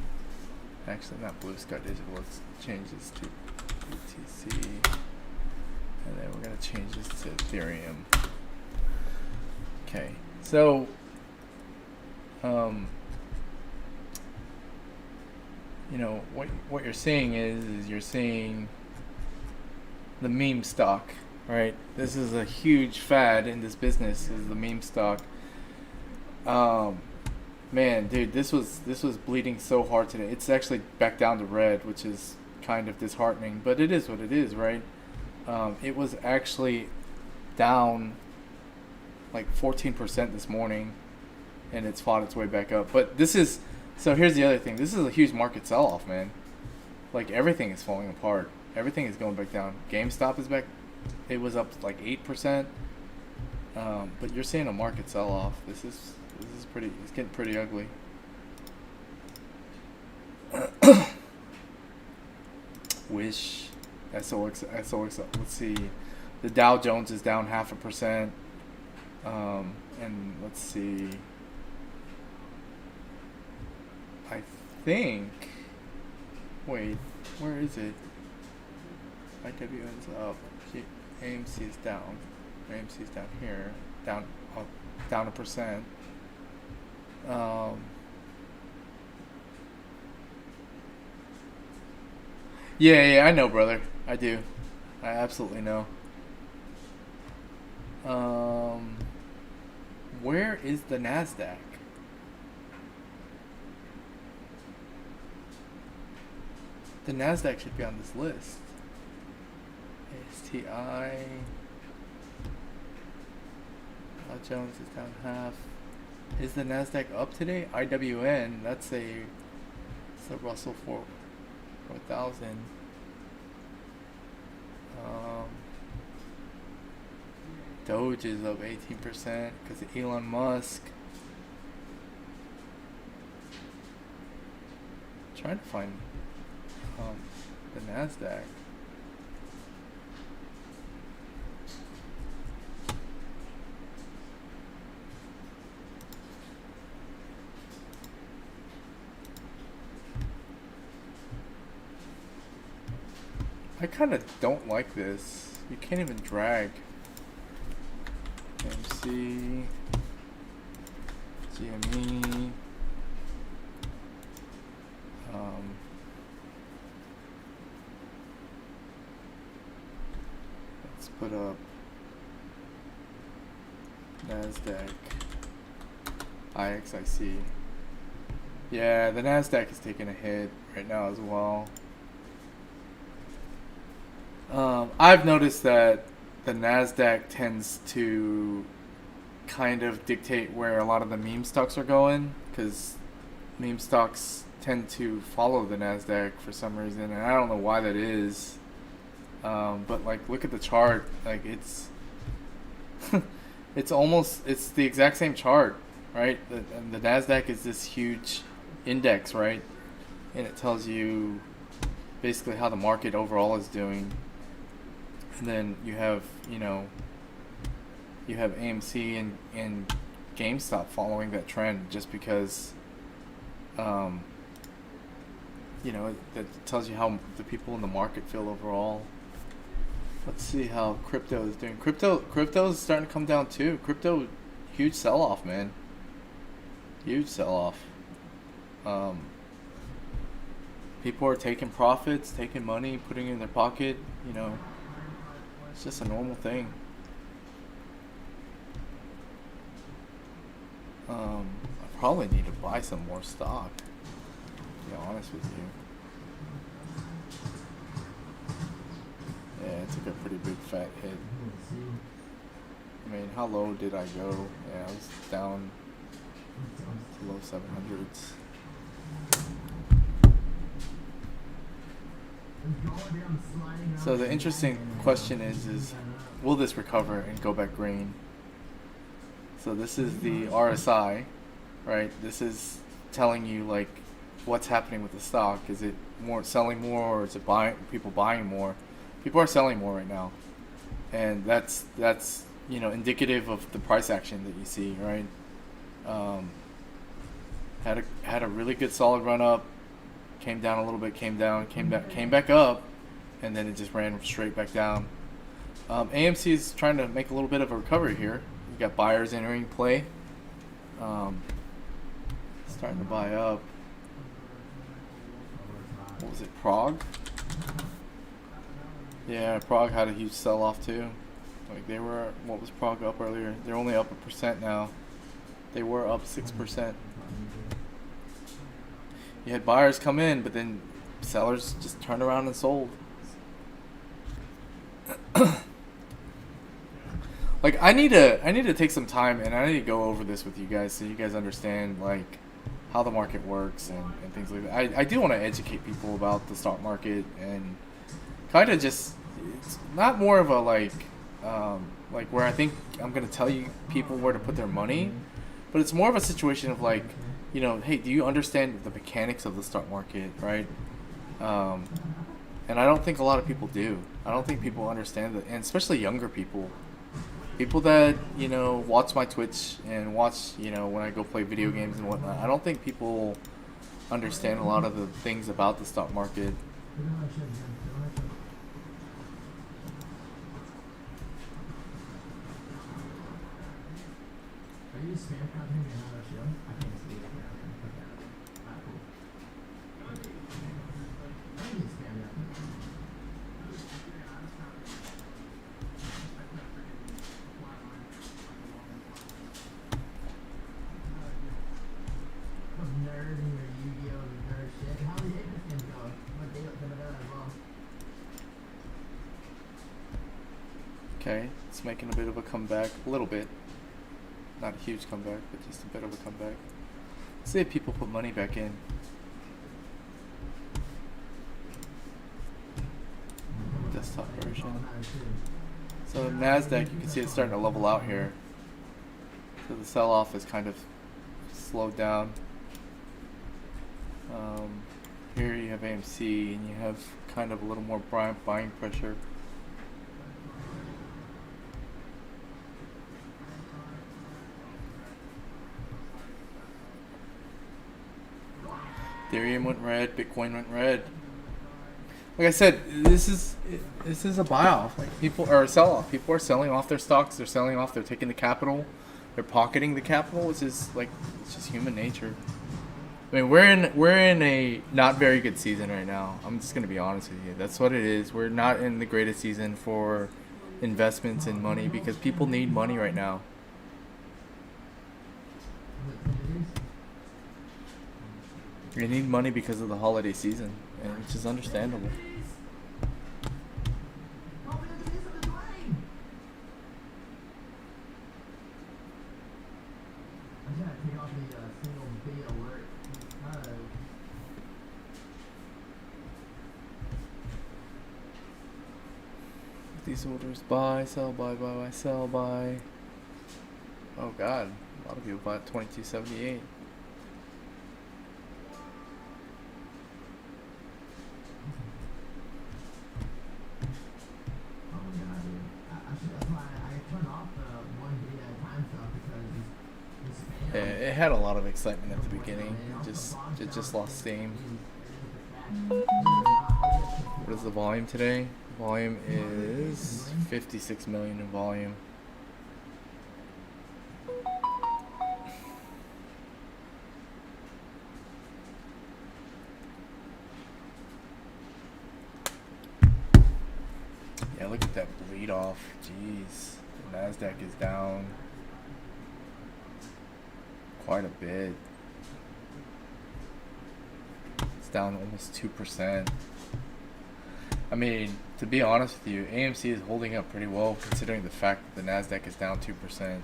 Actually, not Blue Sky Digital. Let's change this to BTC. And then we're going to change this to Ethereum. Okay. So, you know, what you're seeing is you're seeing the meme stock, right? This is a huge fad in this business, is the meme stock. Man, dude, this was bleeding so hard today. It's actually back down to red, which is kind of disheartening, but it is what it is, right? It was actually down like 14% this morning, and it's fought its way back up. But this is, so here's the other thing. This is a huge market sell-off, man. Like, everything is falling apart. Everything is going back down. GameStop is back. It was up like 8%. But you're seeing a market sell-off. This is pretty, it's getting pretty ugly. Wish, SOX, let's see. The Dow Jones is down 0.5%. And let's see. I think, wait, where is it? IWN's up. AMC is down. AMC is down here. Down 1%. Yeah, I know, brother. I do. I absolutely know. Where is the NASDAQ? The NASDAQ should be on this list. ASTI. Dow Jones is down 0.5. Is the NASDAQ up today? IWN, that's a Russell 4000. Doge is up 18% because of Elon Musk. I'm trying to find the NASDAQ. I kind of don't like this. You can't even drag. MC, GME, let's put up NASDAQ, IXIC. Yeah, the NASDAQ is taking a hit right now as well. I've noticed that the NASDAQ tends to kind of dictate where a lot of the meme stocks are going, because meme stocks tend to follow the NASDAQ for some reason, and I don't know why that is. But like, look at the chart. Like, it's it's the exact same chart, right? The NASDAQ is this huge index, right? And it tells you basically how the market overall is doing. And then you have, you have AMC and GameStop following that trend, just because, that tells you how the people in the market feel overall. Let's see how crypto is doing. Crypto is starting to come down too. Crypto, huge sell-off, man. Huge sell-off. People are taking profits, taking money, putting it in their pocket, It's just a normal thing. I probably need to buy some more stock, to be honest with you. Yeah, it took a pretty big fat hit. I mean, how low did I go? Yeah, I was down to low 700s. So the interesting question is will this recover and go back green? So this is the RSI, right? This is telling you like what's happening with the stock. Is it more selling more, or is it people buying more? People are selling more right now, and that's indicative of the price action that you see, right? Had a really good solid run up, came down a little bit, came back up, and then it just ran straight back down. AMC is trying to make a little bit of a recovery here. You got buyers entering play, starting to buy up. What was it, Prague? Yeah, Prague had a huge sell-off too. Like what was Prague up earlier? They're only up 1% now. They were up 6%. You had buyers come in, but then sellers just turned around and sold. Like I need to take some time, and I need to go over this with you guys so you guys understand like how the market works and things like that. I do want to educate people about the stock market, and kind of just, it's not more of a like where I think I'm gonna tell you people where to put their money, but it's more of a situation of like, hey, do you understand the mechanics of the stock market, right? And I don't think a lot of people do. I don't think people understand that, and especially younger people that watch my Twitch and watch when I go play video games and whatnot. I don't think people understand a lot of the things about the stock market. Okay, it's making a bit of a comeback, a little bit. Not a huge comeback, but just a bit of a comeback. Let's see if people put money back in. Desktop version. So NASDAQ, you can see it's starting to level out here. So the sell-off is kind of slowed down. Here you have AMC, and you have kind of a little more buying pressure. Ethereum went red, Bitcoin went red. Like I said, this is a buy-off. Like people are sell-off. People are selling off their stocks. They're selling off. They're taking the capital. They're pocketing the capital, which is like, it's just human nature. I mean, we're in a not very good season right now. I'm just gonna be honest with you. That's what it is. We're not in the greatest season for investments and money because people need money right now. You need money because of the holiday season, and which is understandable. These orders buy, sell, buy, sell, buy. Oh God, a lot of people bought 2278. Yeah, it had a lot of excitement at the beginning. It just lost steam. What is the volume today? Volume is 56 million in volume. Yeah, look at that bleed off. Jeez. The NASDAQ is down quite a bit. It's down almost 2%. I mean, to be honest with you, AMC is holding up pretty well considering the fact that the Nasdaq is down 2%.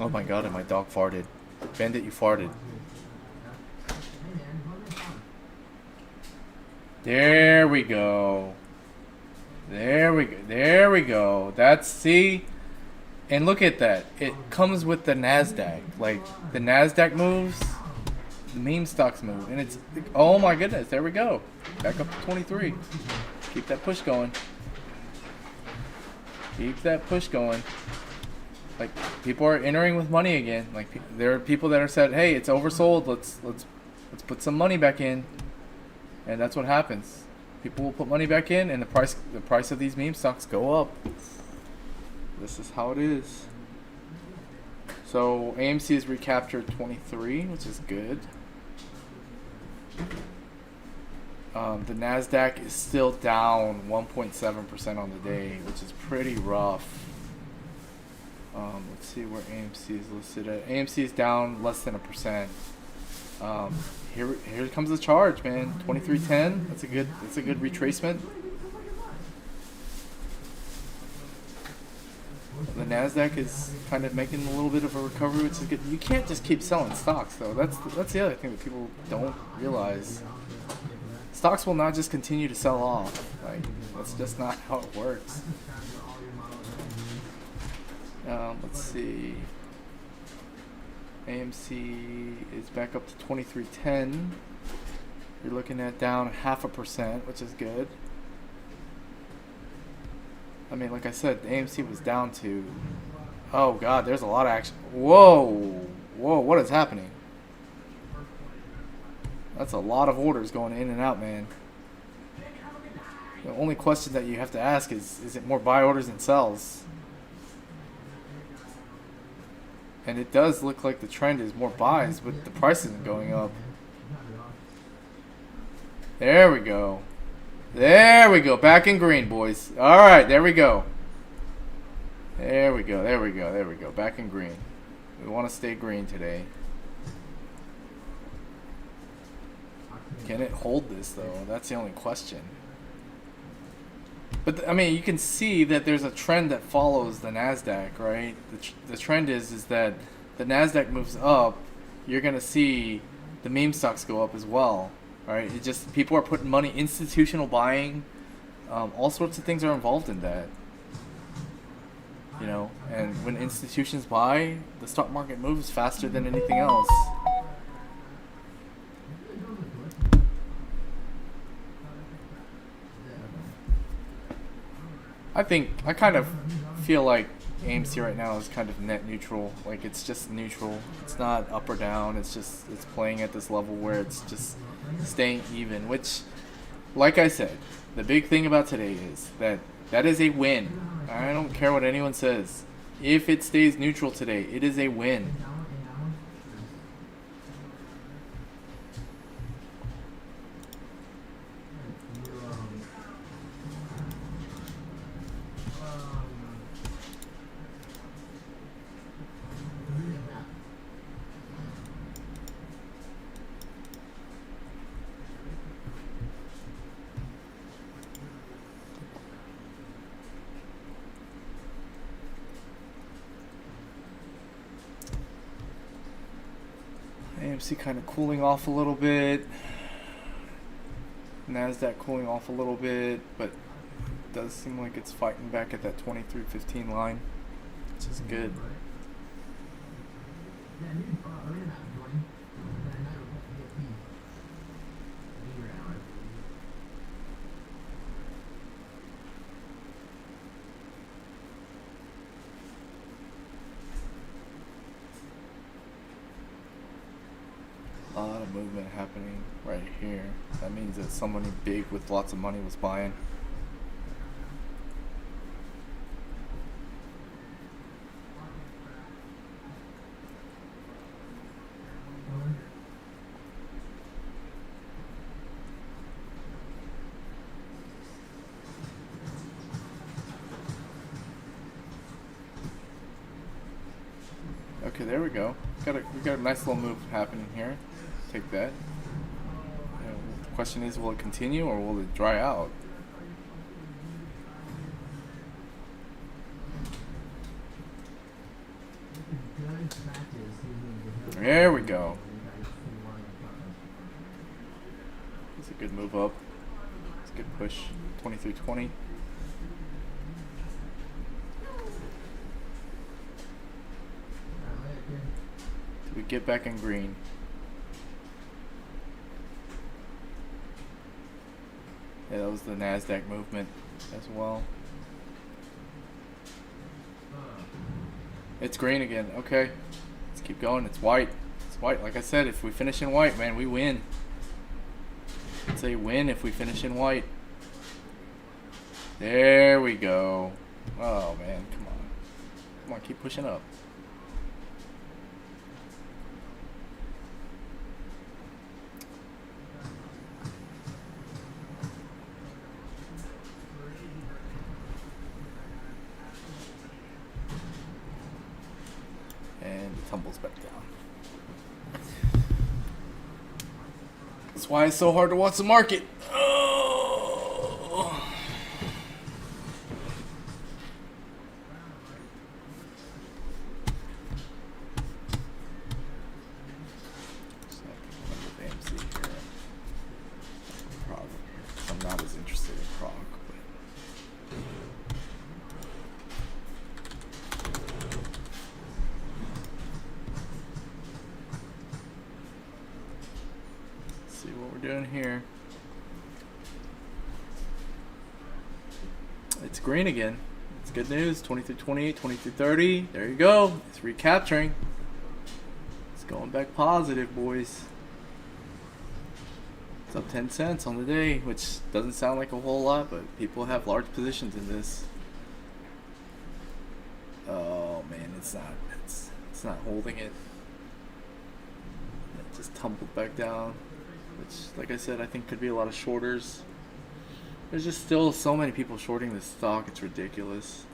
Oh my god, and my dog farted. Bandit, you farted. There we go. There we go. There we go. That's, see? And look at that. It comes with the Nasdaq. Like, the Nasdaq moves, the meme stocks move. And it's, oh my goodness, there we go. Back up to 23. Keep that push going. Keep that push going. Like, people are entering with money again. Like, there are people that are said, hey, it's oversold. Let's put some money back in. And that's what happens. People will put money back in, and the price of these meme stocks go up. This is how it is. So AMC has recaptured 23, which is good. The Nasdaq is still down 1.7% on the day, which is pretty rough. Let's see where AMC is listed at. AMC is down less than 1%. Here comes the charge, man. 23.10. That's a good retracement. The Nasdaq is kind of making a little bit of a recovery, which is good. You can't just keep selling stocks, though. That's the other thing that people don't realize. Stocks will not just continue to sell off. Like, that's just not how it works. Let's see. AMC is back up to 23.10. You're looking at down 0.5%, which is good. I mean, like I said, AMC was down to... Oh, God, there's a lot of action. Whoa. Whoa, what is happening? That's a lot of orders going in and out, man. The only question that you have to ask is it more buy orders than sells? And it does look like the trend is more buys, but the price isn't going up. There we go. There we go. Back in green, boys. All right, there we go. There we go. There we go. There we go. Back in green. We want to stay green today. Can it hold this, though? That's the only question. But, I mean, you can see that there's a trend that follows the Nasdaq, right? The trend is that the Nasdaq moves up, you're going to see the meme stocks go up as well, right? It just, people are putting money, institutional buying, all sorts of things are involved in that. You know, and when institutions buy, the stock market moves faster than anything else. I kind of feel like AMC right now is kind of net neutral. Like, it's just neutral. It's not up or down. It's playing at this level where it's just staying even, which, like I said, the big thing about today is that is a win. I don't care what anyone says. If it stays neutral today, it is a win. AMC kind of cooling off a little bit. Nasdaq cooling off a little bit, but it does seem like it's fighting back at that 23.15 line, which is good. A lot of movement happening right here. That means that somebody big with lots of money was buying. there we go. We got a nice little move happening here. Take that. The question is, will it continue or will it dry out? There we go. It's a good move up. It's a good push. 23.20. We get back in green. Yeah, that was the NASDAQ movement as well. It's green again. Okay. Let's keep going. It's white. It's white. Like I said, if we finish in white, man, we win. It's a win if we finish in white. There we go. Oh, man. Come on. Come on. Keep pushing up. Tumbles back down. That's why it's so hard to watch the market. Oh. AMC here. Prague. I'm not as interested in Prague. Doing here. It's green again. It's good news. 23.28, 23.30. There you go. It's recapturing. It's going back positive, boys. It's up 10 cents on the day, which doesn't sound like a whole lot, but people have large positions in this. Oh man, it's not holding it. It just tumbled back down. Which, like I said, I think could be a lot of shorters. There's just still so many people shorting this stock, it's ridiculous.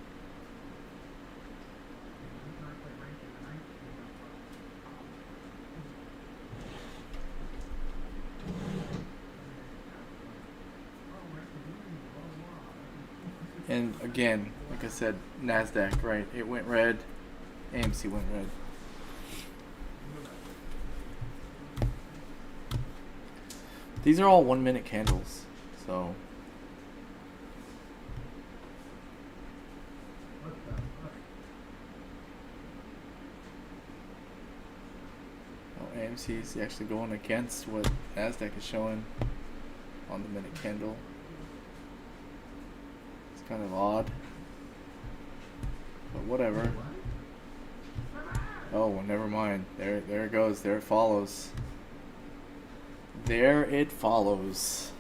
And again, like I said, NASDAQ, right? It went red. AMC went red. These are all 1 minute candles, so. Oh, AMC is actually going against what NASDAQ is showing on the minute candle. It's kind of odd, but whatever. Oh, well, never mind. There it goes. There it follows. There it follows.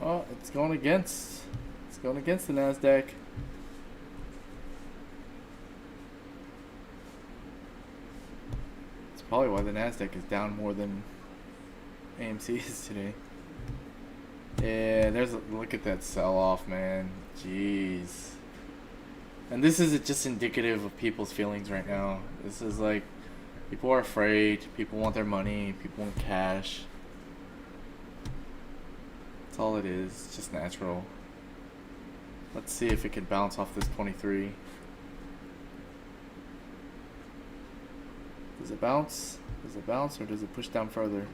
Oh, it's going against the NASDAQ. It's probably why the NASDAQ is down more than AMC is today. Yeah, look at that sell-off, man. Jeez. And this is just indicative of people's feelings right now. This is like, people are afraid, people want their money, people want cash. That's all it is. It's just natural. Let's see if it can bounce off this 23. Does it bounce? Does it bounce or does it push down further?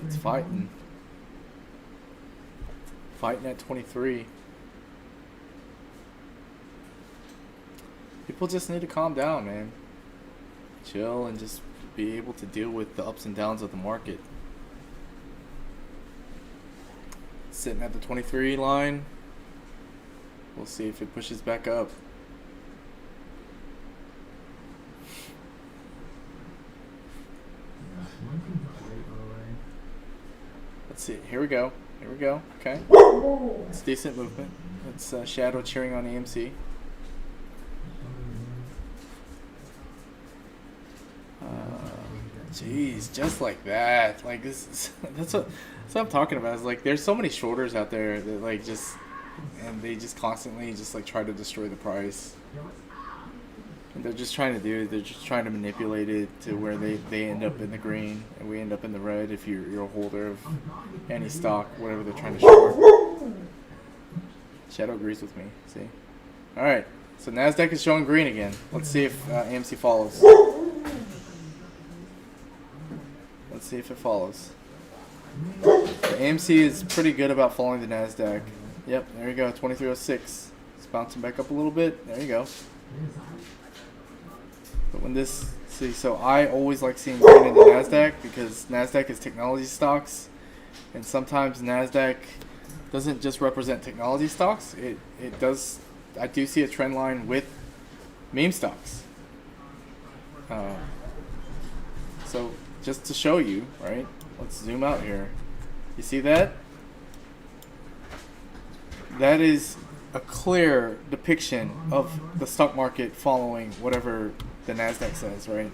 It's fighting. Fighting at 23. People just need to calm down, man. Chill and just be able to deal with the ups and downs of the market. sitting at the 23 line. We'll see if it pushes back up. Let's see. Here we go. Here we go. Okay. It's decent movement. It's Shadow cheering on AMC. Jeez, just like that. Like this is, that's what I'm talking about. Is like there's so many shorters out there that like just, and they just constantly just like try to destroy the price. And they're just trying to manipulate it to where they end up in the green and we end up in the red if you're a holder of any stock, whatever they're trying to short. Shadow agrees with me. See? All right. So Nasdaq is showing green again. Let's see if AMC follows. Let's see if it follows. The AMC is pretty good about following the Nasdaq. Yep, there you go, 2306. It's bouncing back up a little bit. There you go. But when this, see, so I always like seeing green in the Nasdaq because Nasdaq is technology stocks, and sometimes Nasdaq doesn't just represent technology stocks. It does. I do see a trend line with meme stocks. So just to show you, right? Let's zoom out here. You see that? That is a clear depiction of the stock market following whatever the Nasdaq says, right?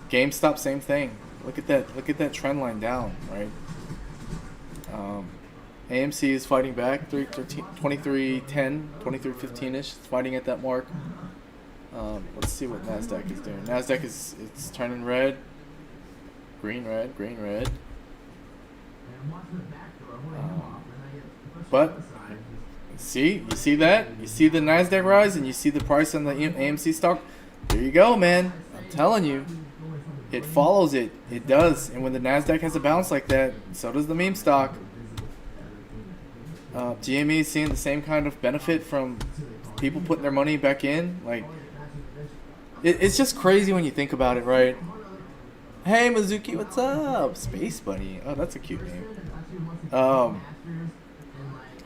GameStop, same thing. Look at that. Look at that trend line down, right? AMC is fighting back, 23.10, 23.15ish. It's fighting at that mark. Let's see what Nasdaq is doing. Nasdaq it's turning red, green, red, green, red. But see, you see that? You see the Nasdaq rise, and you see the price on the AMC stock. There you go, man. I'm telling you, it follows it. It does. And when the Nasdaq has a bounce like that, so does the meme stock. GME is seeing the same kind of benefit from people putting their money back in. Like, it's just crazy when you think about it, right? Hey, Mizuki, what's up? Space Bunny. Oh, that's a cute name.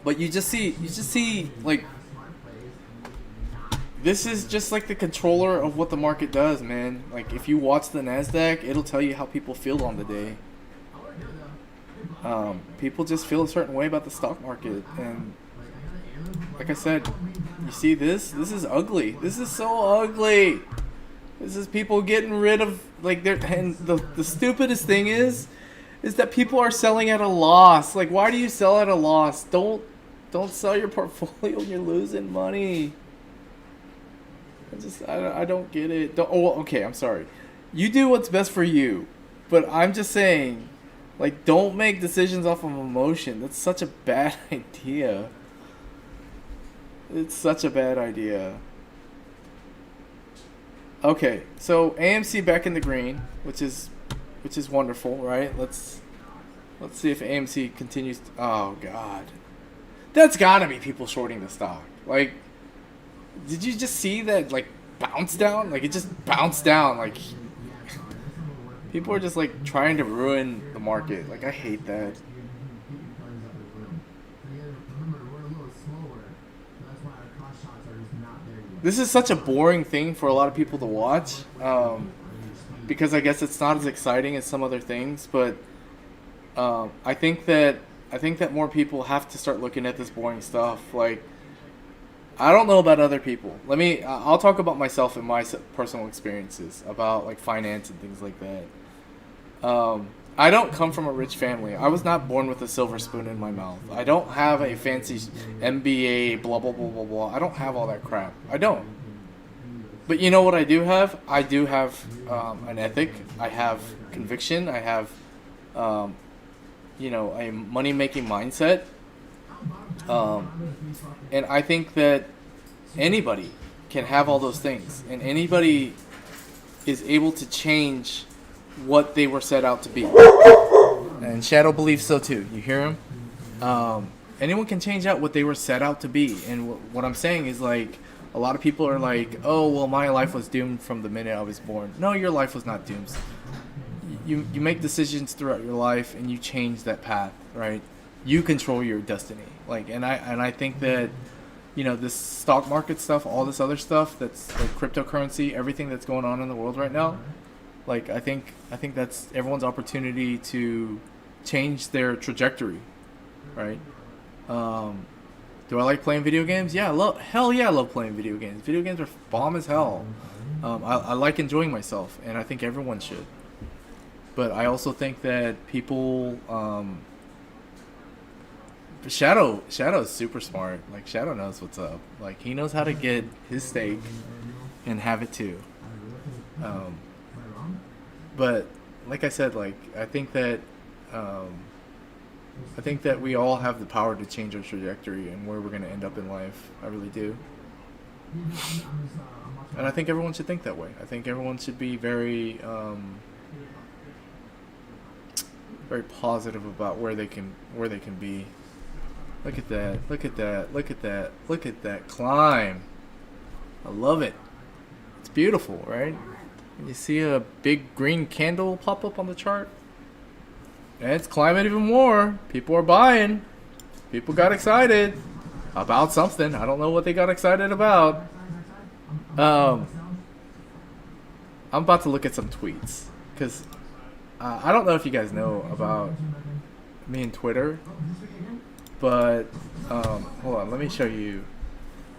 But you just see, like, this is just like the controller of what the market does, man. Like, if you watch the Nasdaq, it'll tell you how people feel on the day. People just feel a certain way about the stock market, and like I said, you see this? This is ugly. This is so ugly. This is people getting rid of, like, and the stupidest thing is that people are selling at a loss. Like, why do you sell at a loss? Don't sell your portfolio when you're losing money. I don't get it. Okay, I'm sorry. You do what's best for you, but I'm just saying, like, don't make decisions off of emotion. That's such a bad idea. It's such a bad idea. Okay, so AMC back in the green, which is wonderful, right? Let's see if AMC continues. Oh God, that's gotta be people shorting the stock. Like, did you just see that, like, bounce down? Like, it just bounced down. Like, people are just, like, trying to ruin the market. Like, I hate that. This is such a boring thing for a lot of people to watch, because I guess it's not as exciting as some other things. But I think that more people have to start looking at this boring stuff. Like, I don't know about other people. I'll talk about myself and my personal experiences about, like, finance and things like that. I don't come from a rich family. I was not born with a silver spoon in my mouth. I don't have a fancy MBA, blah, blah, blah, blah, blah. I don't have all that crap. I don't. But you know what I do have? I do have an ethic. I have conviction. I have, a money-making mindset. And I think that anybody can have all those things. And anybody is able to change what they were set out to be. And Shadow believes so too. You hear him? Anyone can change out what they were set out to be. And what I'm saying is, like, a lot of people are like, oh, well, my life was doomed from the minute I was born. No, your life was not doomed. You make decisions throughout your life and you change that path, right? you control your destiny. Like, and I think that, you know, this stock market stuff, all this other stuff that's like cryptocurrency, everything that's going on in the world right now, like I think that's everyone's opportunity to change their trajectory, right? Do I like playing video games? Yeah, I love playing video games. Video games are bomb as hell. I like enjoying myself, and I think everyone should. But I also think that people, Shadow's super smart. Like, Shadow knows what's up. Like, he knows how to get his steak and have it too. But like I said, like I think that we all have the power to change our trajectory and where we're going to end up in life. I really do. And I think everyone should think that way. I think everyone should be very very positive about where they can be. Look at that. Look at that. Look at that. Look at that climb. I love it. It's beautiful, right? And you see a big green candle pop up on the chart. And it's climbing even more. People are buying. People got excited about something. I don't know what they got excited about. I'm about to look at some tweets because I don't know if you guys know about me and Twitter, but hold on, let me show you.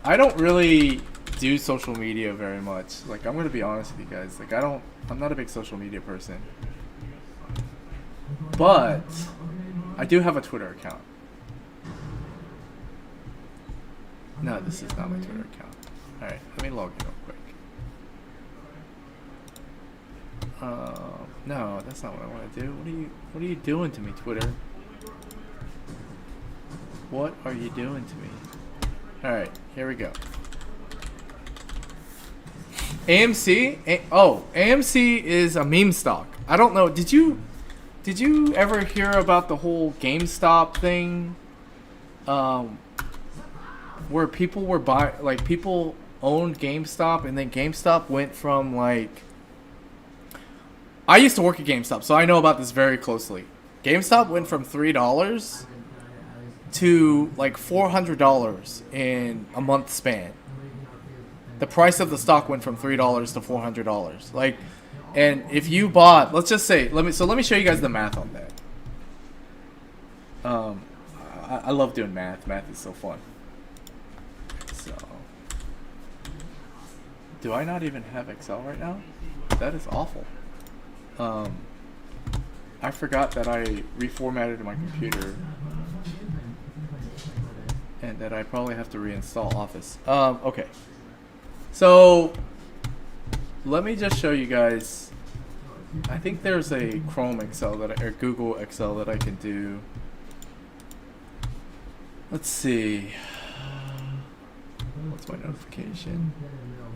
I don't really do social media very much. Like, I'm gonna be honest with you guys. Like, I'm not a big social media person, but I do have a Twitter account. No, this is not my Twitter account. All right, let me log in real quick. No, that's not what I want to do. What are you doing to me, Twitter? What are you doing to me? All right, here we go. AMC? AMC is a meme stock. I don't know. Did you ever hear about the whole GameStop thing? Where people were people owned GameStop, and then GameStop went from like. I used to work at GameStop, so I know about this very closely. GameStop went from $3 to like $400 in a month span. The price of the stock went from $3 to $400. Like, and if you bought, let's just say, let me show you guys the math on that. I love doing math. Math is so fun. So, do I not even have Excel right now? That is awful. I forgot that I reformatted my computer and that I probably have to reinstall Office. Okay. So, let me just show you guys. I think there's a Chrome Excel or Google Excel that I can do. Let's see. What's my notification?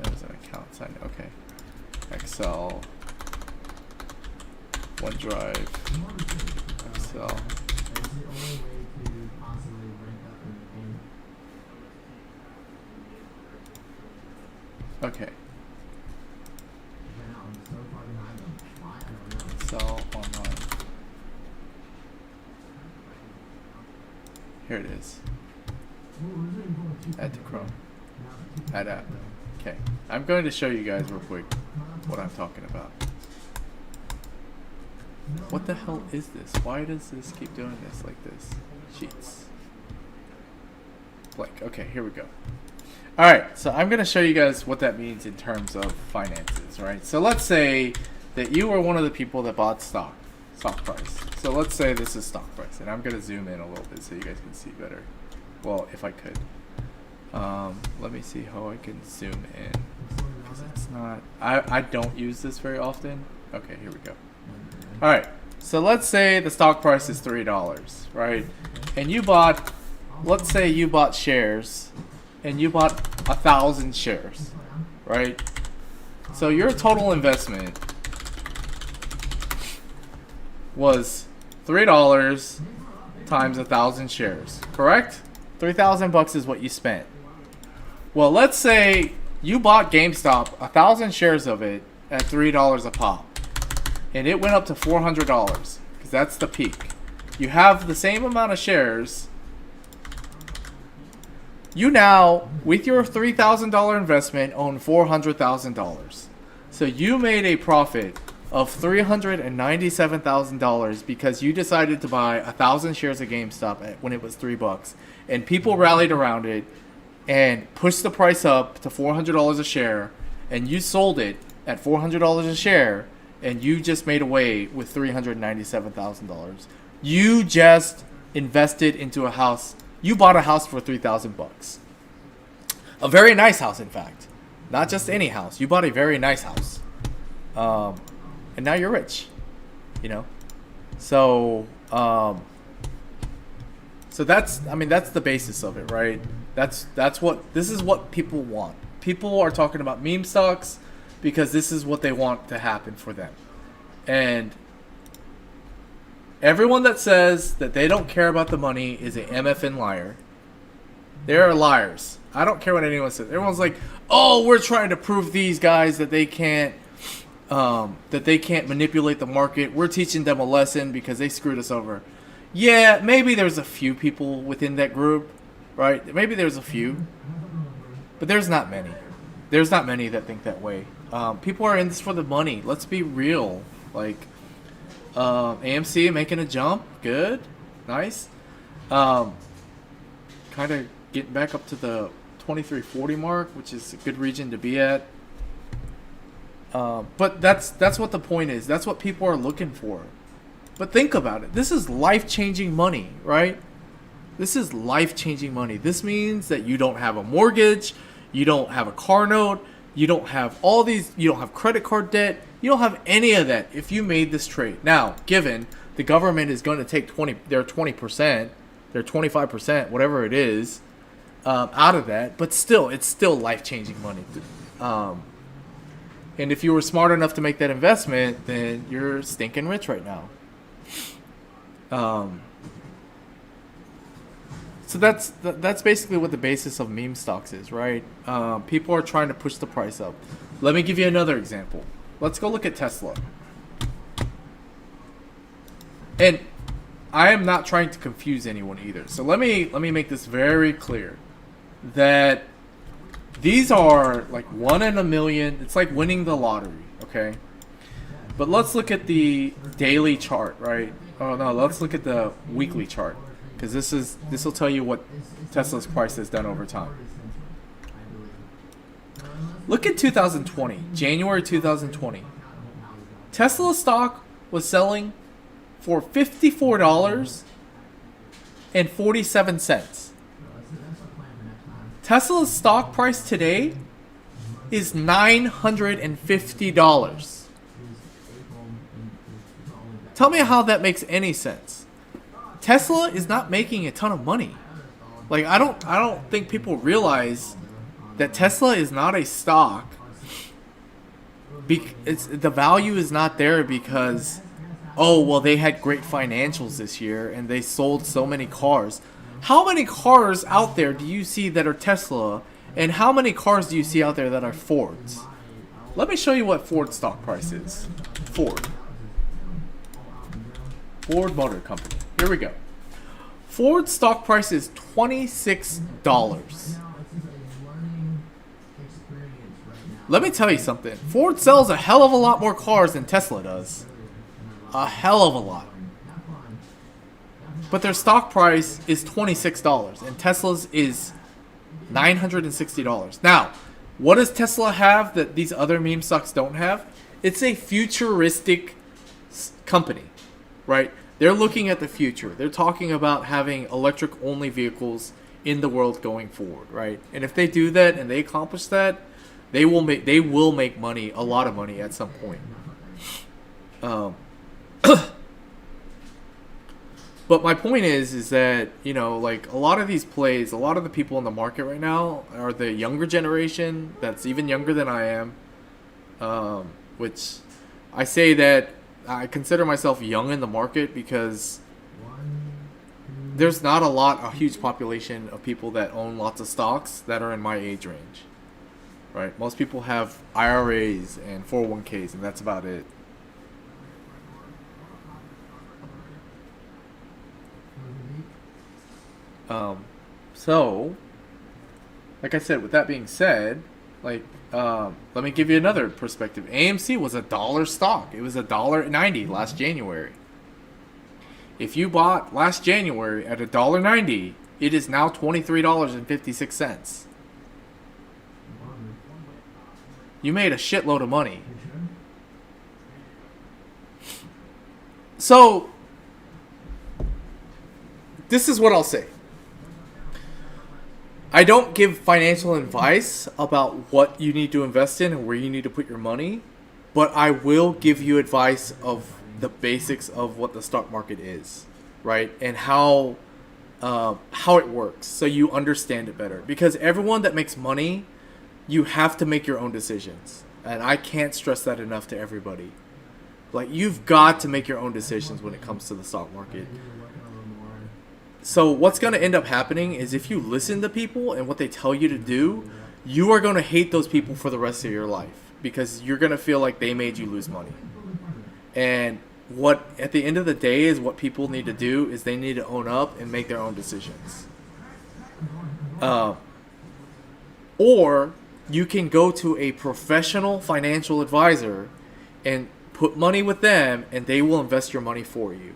That was an account sign. Okay. Excel. OneDrive. Excel. Okay. Excel online. Here it is. Add to Chrome. Add app. Okay. I'm going to show you guys real quick what I'm talking about. What the hell is this? Why does this keep doing this like this? Sheets. Blank. Okay, here we go. Alright, so I'm going to show you guys what that means in terms of finances, right? So let's say that you are one of the people that bought stock price. So let's say this is stock price, and I'm going to zoom in a little bit so you guys can see better. Well, if I could. Let me see how I can zoom in. Because it's not... I don't use this very often. Okay, here we go. Alright, so let's say the stock price is $3, right? And you bought, let's say you bought shares, and you bought 1,000 shares, right? So your total investment was $3 times 1,000 shares, correct? $3,000 is what you spent. Well, let's say you bought GameStop, 1,000 shares of it at $3 a pop. And it went up to $400 because that's the peak. You have the same amount of shares. You now, with your $3,000 investment, own $400,000. So you made a profit of $397,000 because you decided to buy 1,000 shares of GameStop when it was $3, and people rallied around it and pushed the price up to $400 a share, and you sold it at $400 a share, and you just made away with $397,000. You just invested into a house. You bought a house for $3,000. A very nice house, in fact. Not just any house. You bought a very nice house. And now you're rich. You know? So that's the basis of it, right? This is what people want. People are talking about meme stocks because this is what they want to happen for them. And everyone that says that they don't care about the money is a MFN liar. They are liars. I don't care what anyone says. Everyone's like, "Oh, we're trying to prove these guys that they can't manipulate the market. We're teaching them a lesson because they screwed us over." Yeah, maybe there's a few people within that group, right? Maybe there's a few, but there's not many. There's not many that think that way. People are in this for the money. Let's be real. Like, AMC making a jump, good, nice. Kind of getting back up to the 2340 mark, which is a good region to be at. But that's what the point is. That's what people are looking for. But think about it. This is life-changing money, right? This is life-changing money. This means that you don't have a mortgage, you don't have a car note, you don't have all these, you don't have credit card debt, you don't have any of that if you made this trade. Now, given the government is going to take 20%, their 25%, whatever it is, out of that, but still, it's still life-changing money. And if you were smart enough to make that investment, then you're stinking rich right now. So that's basically what the basis of meme stocks is, right? People are trying to push the price up. Let me give you another example. Let's go look at Tesla. And I am not trying to confuse anyone either. So let me make this very clear that these are like 1 in a million. It's like winning the lottery, okay? But let's look at the daily chart, right? Oh no, let's look at the weekly chart, because this will tell you what Tesla's price has done over time. Look at 2020, January 2020. Tesla stock was selling for $54.47. Tesla's stock price today is $950. Tell me how that makes any sense. Tesla is not making a ton of money. Like, I don't think people realize that Tesla is not a stock. The value is not there because, oh, well, they had great financials this year and they sold so many cars. How many cars out there do you see that are Tesla, and how many cars do you see out there that are Fords? Let me show you what Ford stock price is. Ford Motor Company. Here we go. Ford stock price is $26. Let me tell you something. Ford sells a hell of a lot more cars than Tesla does. A hell of a lot. But their stock price is $26, and Tesla's is $960. Now, what does Tesla have that these other meme stocks don't have? It's a futuristic company, right? They're looking at the future. They're talking about having electric-only vehicles in the world going forward, right? And if they do that and they accomplish that, they will make money, a lot of money at some point. But my point is that, you know, like, a lot of these plays, a lot of the people in the market right now are the younger generation that's even younger than I am, which I say that I consider myself young in the market because there's not a huge population of people that own lots of stocks that are in my age range, right? Most people have IRAs and 401ks, and that's about it. So, like I said, with that being said, let me give you another perspective. AMC was $1 stock. It was $1.90 last January. If you bought last January at $1.90, it is now $23.56. You made a shitload of money. So, this is what I'll say. I don't give financial advice about what you need to invest in and where you need to put your money, but I will give you advice of the basics of what the stock market is, right? And how it works, so you understand it better. Because everyone that makes money, you have to make your own decisions. And I can't stress that enough to everybody. Like, you've got to make your own decisions when it comes to the stock market. So what's going to end up happening is if you listen to people and what they tell you to do, you are going to hate those people for the rest of your life, because you're going to feel like they made you lose money. And what, at the end of the day, is what people need to do is they need to own up and make their own decisions. Or you can go to a professional financial advisor and put money with them, and they will invest your money for you,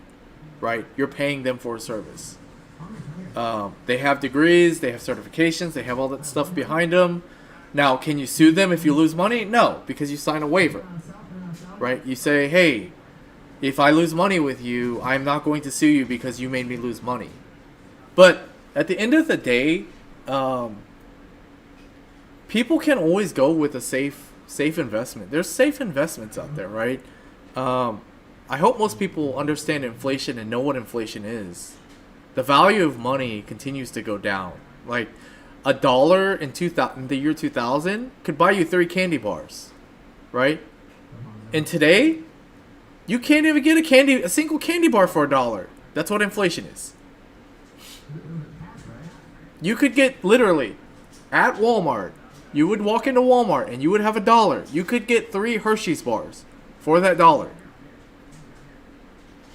right? You're paying them for a service. They have degrees, they have certifications, they have all that stuff behind them. Now, can you sue them if you lose money? No, because you sign a waiver, right? You say, hey, if I lose money with you, I'm not going to sue you because you made me lose money. But at the end of the day, people can always go with a safe investment. There's safe investments out there, right? I hope most people understand inflation and know what inflation is. The value of money continues to go down. Like, $1 in the year 2000 could buy you 3 candy bars, right? And today, you can't even get a single candy bar for $1. That's what inflation is. You could get, literally, at Walmart, you would walk into Walmart and you would have $1. You could get 3 Hershey's bars for that $1.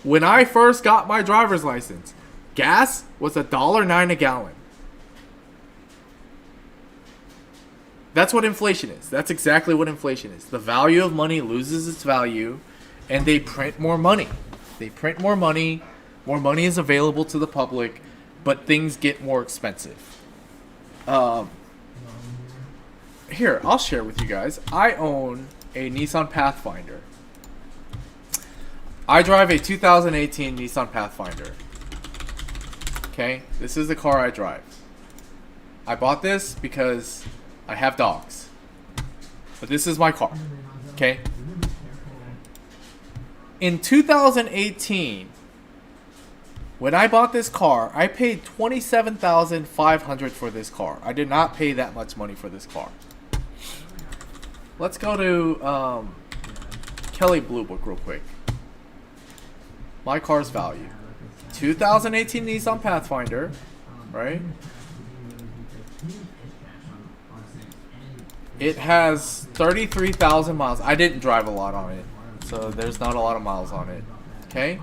When I first got my driver's license, gas was $1.09 a gallon. That's what inflation is. That's exactly what inflation is. The value of money loses its value, and they print more money. They print more money is available to the public, but things get more expensive. Here, I'll share with you guys. I own a Nissan Pathfinder. I drive a 2018 Nissan Pathfinder. Okay, this is the car I drive. I bought this because I have dogs. But this is my car. Okay? In 2018, when I bought this car, I paid $27,500 for this car. I did not pay that much money for this car. Let's go to Kelley Blue Book real quick. My car's value. 2018 Nissan Pathfinder, right? It has 33,000 miles. I didn't drive a lot on it, so there's not a lot of miles on it. Okay?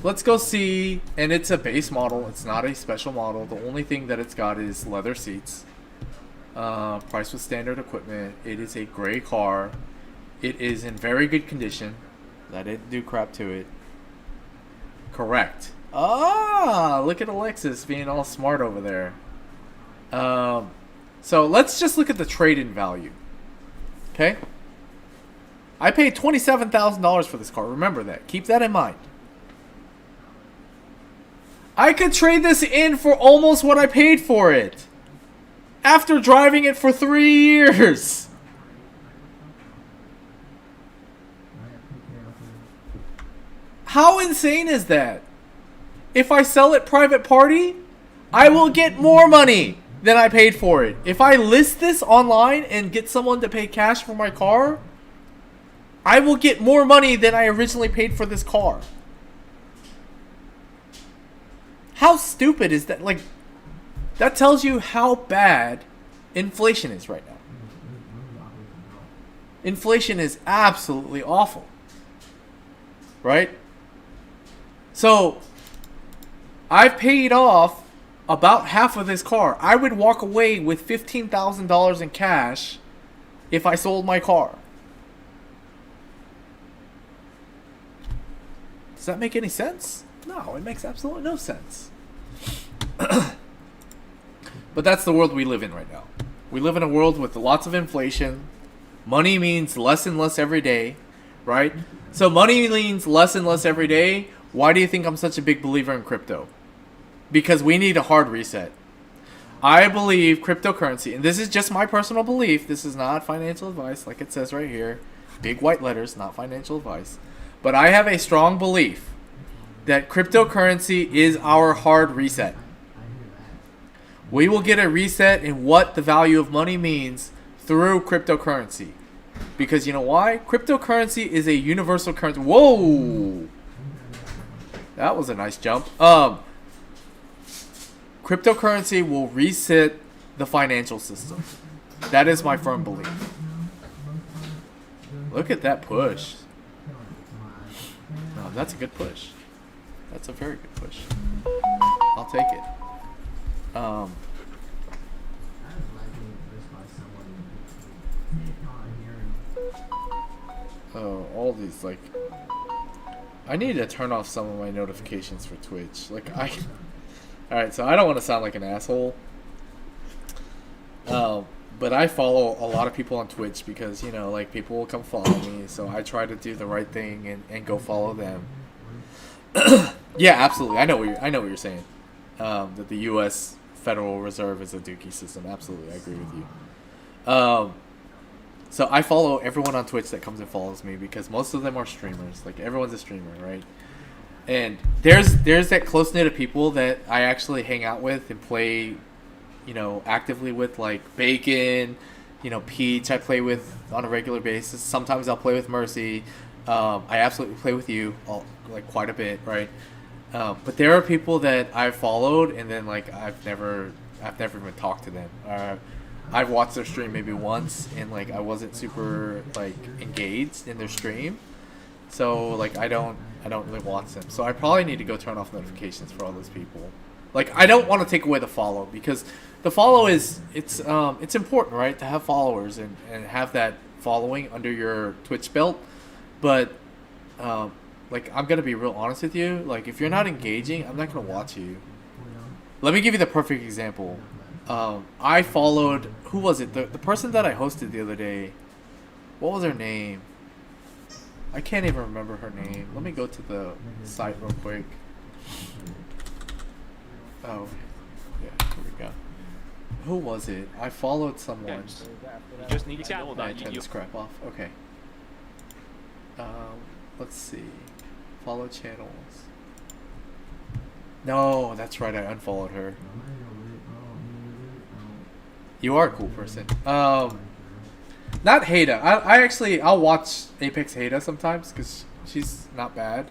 Let's go see, and it's a base model. It's not a special model. The only thing that it's got is leather seats. Price with standard equipment. It is a gray car. It is in very good condition. I didn't do crap to it. Correct. Ah, look at Alexis being all smart over there. So let's just look at the trade-in value. Okay? I paid $27,000 for this car. Remember that. Keep that in mind. I could trade this in for almost what I paid for it, after driving it for 3 years. How insane is that? If I sell it private party, I will get more money than I paid for it. If I list this online and get someone to pay cash for my car, I will get more money than I originally paid for this car. How stupid is that? Like, that tells you how bad inflation is right now. Inflation is absolutely awful. Right? So, I've paid off about half of this car. I would walk away with $15,000 in cash if I sold my car. Does that make any sense? No, it makes absolutely no sense. But that's the world we live in right now. We live in a world with lots of inflation. Money means less and less every day, right? So money means less and less every day. Why do you think I'm such a big believer in crypto? Because we need a hard reset. I believe cryptocurrency, and this is just my personal belief, this is not financial advice like it says right here. Big white letters, not financial advice. But I have a strong belief that cryptocurrency is our hard reset. We will get a reset in what the value of money means through cryptocurrency. Because you know why? Cryptocurrency is a universal currency. Whoa! That was a nice jump. Cryptocurrency will reset the financial system. That is my firm belief. Look at that push. Oh, that's a good push. That's a very good push. I'll take it. Oh, all these, like, I need to turn off some of my notifications for Twitch. Like, alright, so I don't want to sound like an asshole. But I follow a lot of people on Twitch because, you know, like, people will come follow me. So I try to do the right thing and go follow them. Yeah, absolutely. I know what you're saying. That the U.S. Federal Reserve is a dookie system. Absolutely, I agree with you. So I follow everyone on Twitch that comes and follows me because most of them are streamers. Like, everyone's a streamer, right? And there's that close knit of people that I actually hang out with and play, you know, actively with, like Bacon, you know, Peach. I play with on a regular basis. Sometimes I'll play with Mercy. I absolutely play with you, like, quite a bit, right? But there are people that I've followed and then, like, I've never even talked to them. I've watched their stream maybe once and, like, I wasn't super, like, engaged in their stream. So, like, I don't really watch them. So I probably need to go turn off notifications for all those people. Like, I don't want to take away the follow because the follow is, it's important, right, to have followers and have that following under your Twitch belt. But, like, I'm going to be real honest with you. Like, if you're not engaging, I'm not going to watch you. Let me give you the perfect example. I followed, who was it? The person that I hosted the other day. What was her name? I can't even remember her name. Let me go to the site real quick. Oh, yeah, here we go. Who was it? I followed someone. You just need to know that turn this crap off. Okay. Let's see. Follow channels. No, that's right. I unfollowed her. You are a cool person. Not Haida. I'll watch Apex Haida sometimes because she's not bad.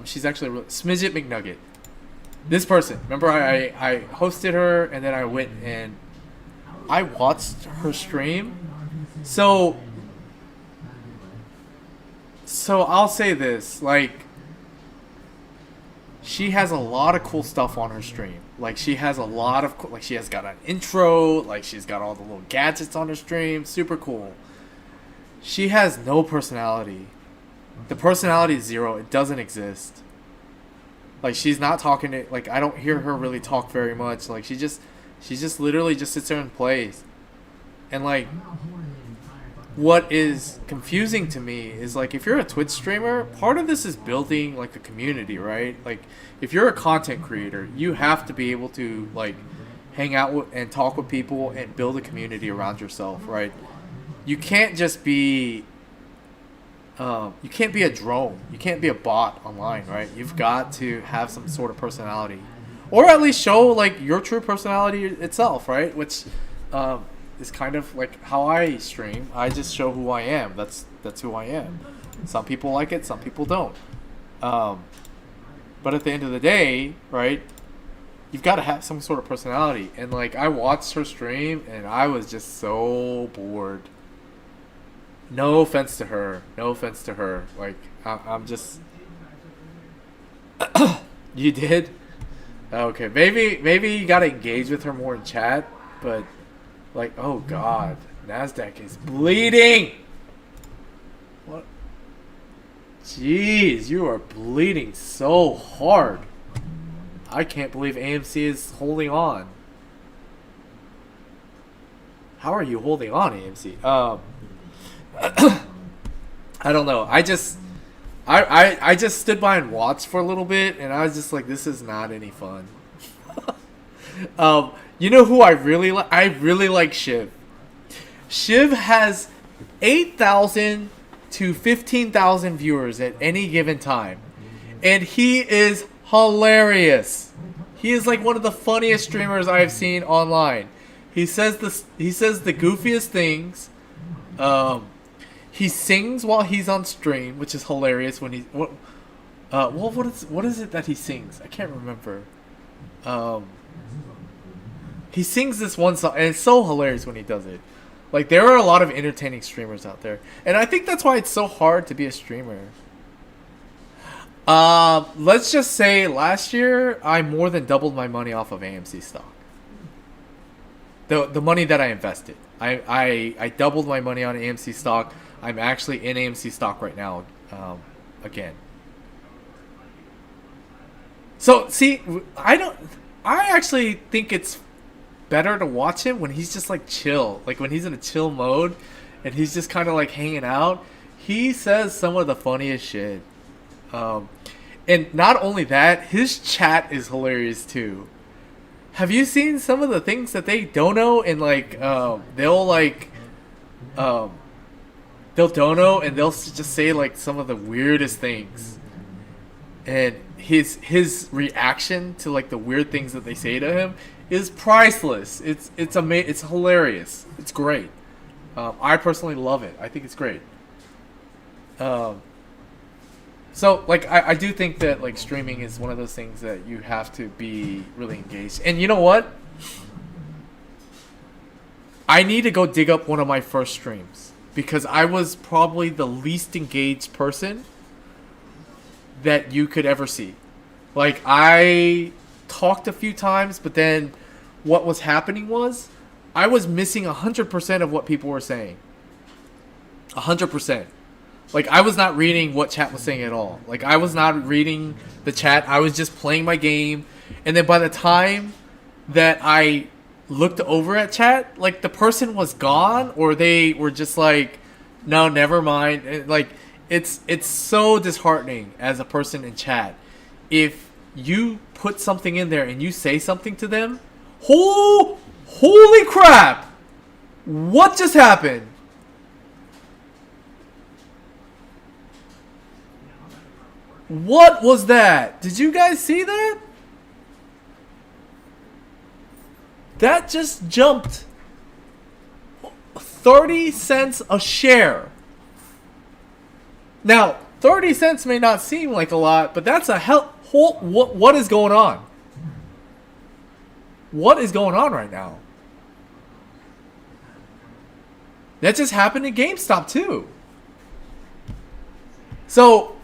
She's actually Smidget McNugget. This person. Remember, I hosted her and then I went and I watched her stream. So I'll say this, like, she has a lot of cool stuff on her stream. Like, she has a lot of, like, she has got an intro, like, she's got all the little gadgets on her stream, super cool. She has no personality. The personality is zero. It doesn't exist. Like, she's not talking to, like, I don't hear her really talk very much. Like, she just literally just sits there and plays. And, like, what is confusing to me is, like, if you're a Twitch streamer, part of this is building, like, a community, right? Like, if you're a content creator, you have to be able to, like, hang out with and talk with people and build a community around yourself, right? You can't just be you can't be a drone. You can't be a bot online, right? You've got to have some sort of personality, or at least show, like, your true personality itself, right? Which is kind of like how I stream. I just show who I am. That's who I am. Some people like it, some people don't. But at the end of the day, right, you've got to have some sort of personality. And, like, I watched her stream and I was just so bored. No offense to her. No offense to her. Like, I'm just... You did? Okay, maybe you gotta engage with her more in chat, but like, oh god, Nasdaq is bleeding. What? Jeez, you are bleeding so hard. I can't believe AMC is holding on. How are you holding on, AMC? I don't know. I just stood by and watched for a little bit, and I was just like, this is not any fun. You know who I really like? I really like Shiv. Shiv has 8,000 to 15,000 viewers at any given time, and he is hilarious. He is like one of the funniest streamers I have seen online. He says the goofiest things. He sings while he's on stream, which is hilarious. When he what is it that he sings? I can't remember. He sings this one song, and it's so hilarious when he does it. Like, there are a lot of entertaining streamers out there, and I think that's why it's so hard to be a streamer. Let's just say last year I more than doubled my money off of AMC stock. The money that I invested, I doubled my money on AMC stock. I'm actually in AMC stock right now, again. So see, I actually think it's better to watch him when he's just like chill, like when he's in a chill mode, and he's just kind of like hanging out. He says some of the funniest shit, and not only that, his chat is hilarious too. Have you seen some of the things that they dono, and like they'll dono and they'll just say like some of the weirdest things, and his reaction to like the weird things that they say to him is priceless. It's hilarious. It's great. I personally love it. I think it's great. So like I do think that like streaming is one of those things that you have to be really engaged. And you know what? I need to go dig up one of my first streams, because I was probably the least engaged person that you could ever see. Like, I talked a few times, but then what was happening was I was missing 100% of what people were saying. 100%. Like, I was not reading what chat was saying at all. Like, I was not reading the chat. I was just playing my game. And then by the time that I looked over at chat, like, the person was gone, or they were just like, no, never mind. And, like, it's so disheartening as a person in chat. If you put something in there and you say something to them, holy crap! What just happened? What was that? Did you guys see that? That just jumped 30 cents a share. Now, 30 cents may not seem like a lot, but that's a what is going on? What is going on right now? That just happened at GameStop too. So,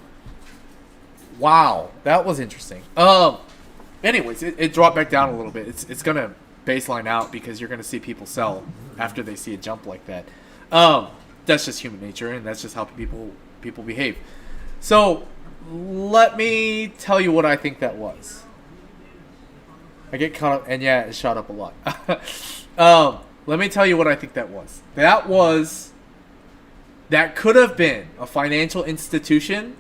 wow, that was interesting. Anyways, it dropped back down a little bit. It's gonna baseline out because you're gonna see people sell after they see a jump like that. That's just human nature, and that's just how people behave. So let me tell you what I think that was. I get caught up, and yeah, it shot up a lot. Let me tell you what I think that was. That could have been a financial institution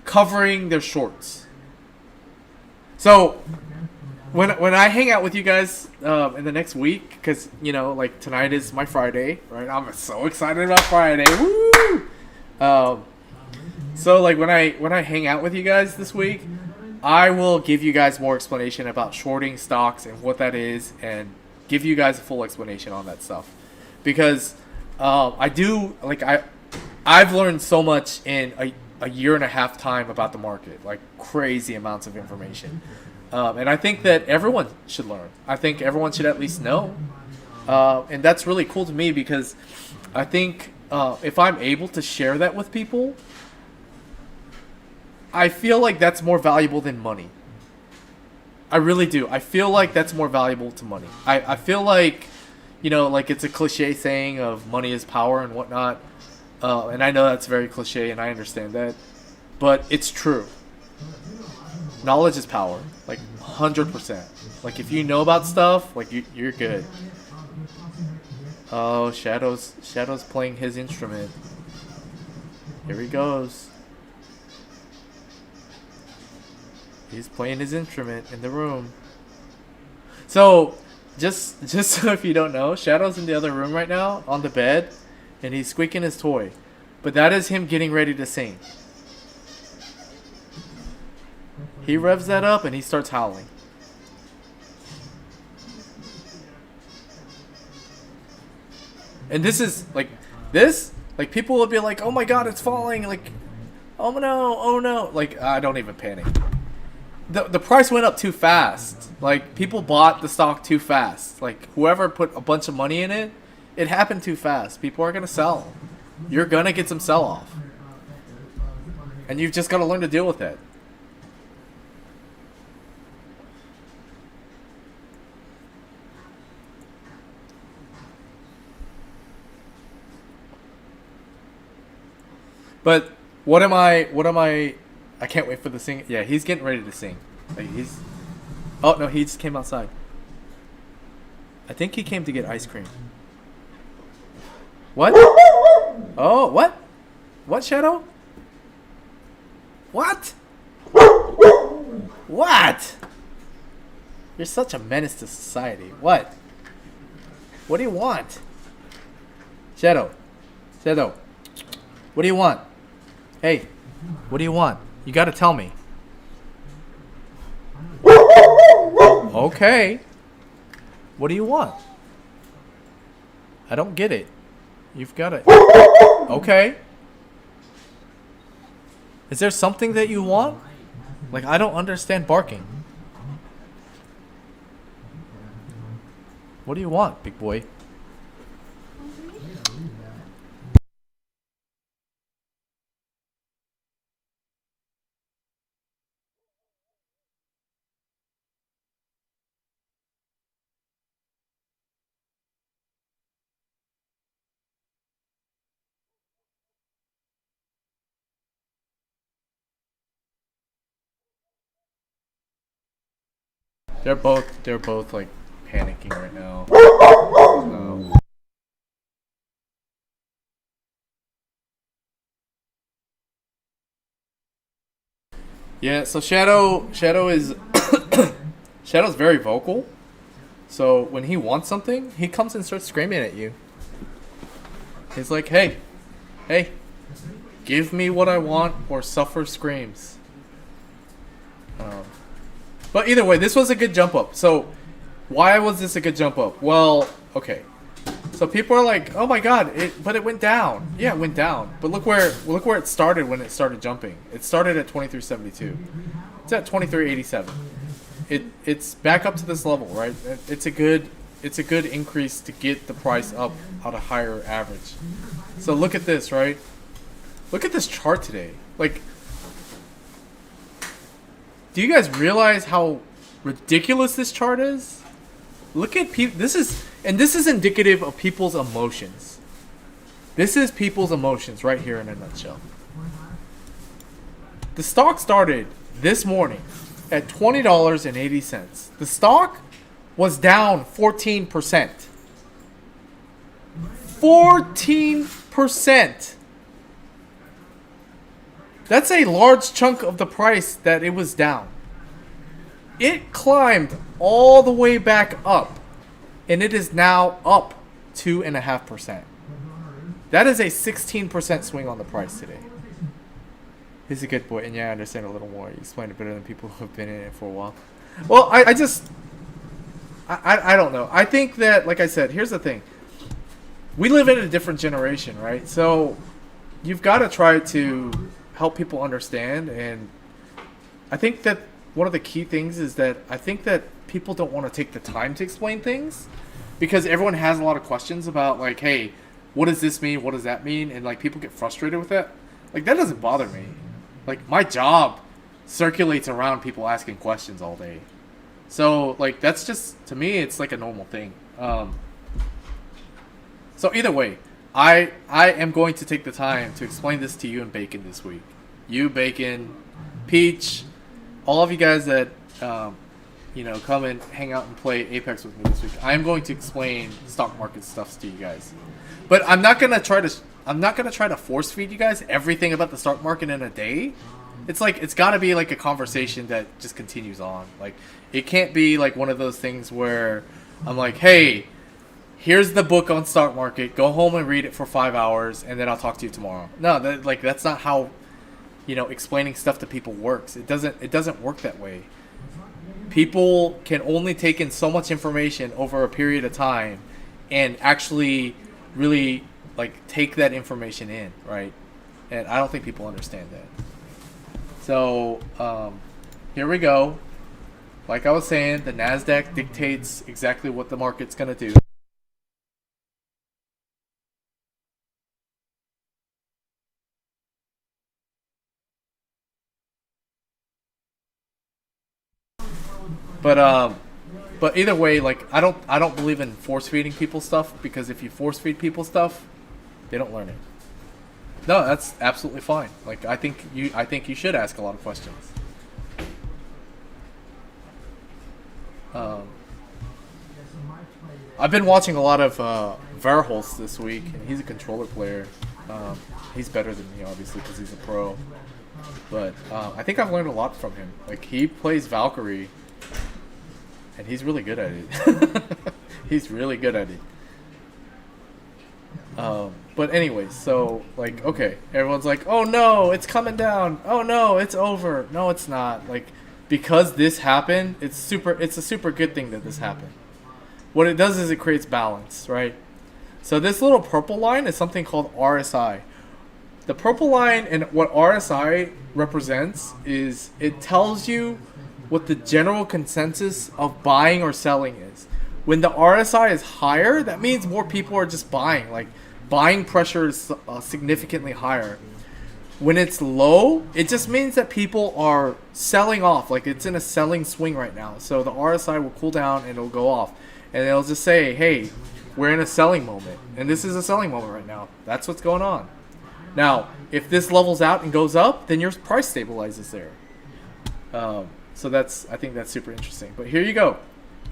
covering their shorts. So when I hang out with you guys in the next week, because you know, like tonight is my Friday, right? I'm so excited about Friday. Woo! So like when I hang out with you guys this week, I will give you guys more explanation about shorting stocks and what that is, and give you guys a full explanation on that stuff, because I've learned so much in a year and a half time about the market, like crazy amounts of information. And I think that everyone should learn. I think everyone should at least know. And that's really cool to me, because I think if I'm able to share that with people, I feel like that's more valuable than money. I really do. I feel like that's more valuable to money. I feel like, you know, like it's a cliche saying of money is power and whatnot. And I know that's very cliche and I understand that. But it's true. Knowledge is power. Like 100%. Like if you know about stuff, like you're good. Oh, Shadow's playing his instrument. Here he goes. He's playing his instrument in the room. So, just so if you don't know, Shadow's in the other room right now on the bed, and he's squeaking his toy. But that is him getting ready to sing. He revs that up and he starts howling. And this is like people will be like, "Oh my god, it's falling." Like, "Oh no, oh no." Like, I don't even panic. The price went up too fast. Like, people bought the stock too fast. Like, whoever put a bunch of money in it, it happened too fast. People are going to sell. You're going to get some sell-off. And you've just got to learn to deal with it. But what am I I can't wait for the sing. Yeah, he's getting ready to sing. Like oh no, he just came outside. I think he came to get ice cream. What? Oh, what? What, Shadow? What? What? You're such a menace to society. What? What do you want? Shadow. What do you want? Hey, what do you want? You gotta tell me. Okay. What do you want? I don't get it. You've got it. Okay. Is there something that you want? Like, I don't understand barking. What do you want, big boy? They're both like panicking right now. Yeah, so Shadow is Shadow's very vocal. So when he wants something, he comes and starts screaming at you. He's like, hey, give me what I want or suffer screams. But either way, this was a good jump up. So why was this a good jump up? Well, okay. So people are like, "Oh my god, but it went down." Yeah, it went down. But look where it started when it started jumping. It started at 23.72. It's at 23.87. It's back up to this level, right? It's a good increase to get the price up at a higher average. So look at this, right? Look at this chart today. Like, do you guys realize how ridiculous this chart is? Look at people. This is indicative of people's emotions. This is people's emotions right here in a nutshell. The stock started this morning at $20.80. The stock was down 14%. 14%. That's a large chunk of the price that it was down. It climbed all the way back up, and it is now up 2.5%. That is a 16% swing on the price today. He's a good boy, and yeah, I understand a little more. You explained it better than people who have been in it for a while. Well, I don't know. I think that, like I said, here's the thing. We live in a different generation, right? So you've got to try to help people understand, and I think that one of the key things is that I think that people don't want to take the time to explain things because everyone has a lot of questions about, like, hey, what does this mean? What does that mean? And like people get frustrated with that. Like, that doesn't bother me. Like, my job circulates around people asking questions all day. So like that's just, to me, it's like a normal thing. So either way, I am going to take the time to explain this to you and Bacon this week. You, Bacon, Peach, all of you guys that come and hang out and play Apex with me this week. I am going to explain stock market stuff to you guys, but I'm not gonna try to force feed you guys everything about the stock market in a day. It's like it's got to be like a conversation that just continues on. Like it can't be like one of those things where I'm like, hey, here's the book on stock market. Go home and read it for 5 hours, and then I'll talk to you tomorrow. No, that's not how explaining stuff to people works. It doesn't work that way. People can only take in so much information over a period of time, and actually really like take that information in, right? And I don't think people understand that. So here we go. Like I was saying, the NASDAQ dictates exactly what the market's going to do. But either way, like I don't believe in force feeding people stuff, because if you force feed people stuff, they don't learn it. No, that's absolutely fine. Like I think you should ask a lot of questions. I've been watching a lot of Verholst this week, and he's a controller player. He's better than me, obviously, because he's a pro. But I think I've learned a lot from him. Like he plays Valkyrie, and he's really good at it. He's really good at it. But anyways, so like, okay, everyone's like, oh no, it's coming down. Oh no, it's over. No, it's not. Like, because this happened, it's a super good thing that this happened. What it does is it creates balance, right? So this little purple line is something called RSI. The purple line, and what RSI represents is it tells you what the general consensus of buying or selling is. When the RSI is higher, that means more people are just buying. Like, buying pressure is significantly higher. When it's low, it just means that people are selling off. Like, it's in a selling swing right now. So the RSI will cool down and it'll go off. And it'll just say, hey, we're in a selling moment. And this is a selling moment right now. That's what's going on. Now, if this levels out and goes up, then your price stabilizes there. So I think that's super interesting. But here you go.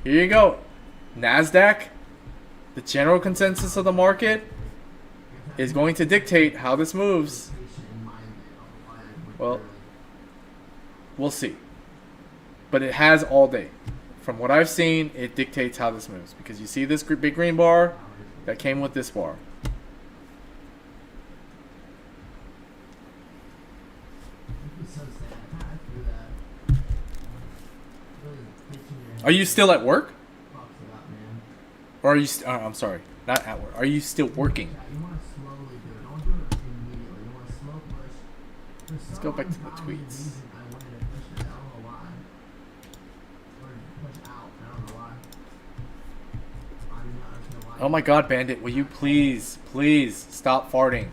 Here you go. NASDAQ, the general consensus of the market, is going to dictate how this moves. Well, we'll see. But it has all day. From what I've seen, it dictates how this moves. Because you see this big green bar that came with this bar. Are you still at work? Or are you? I'm sorry, not at work. Are you still working? Let's go back to the tweets. Oh my God, Bandit! Will you please stop farting?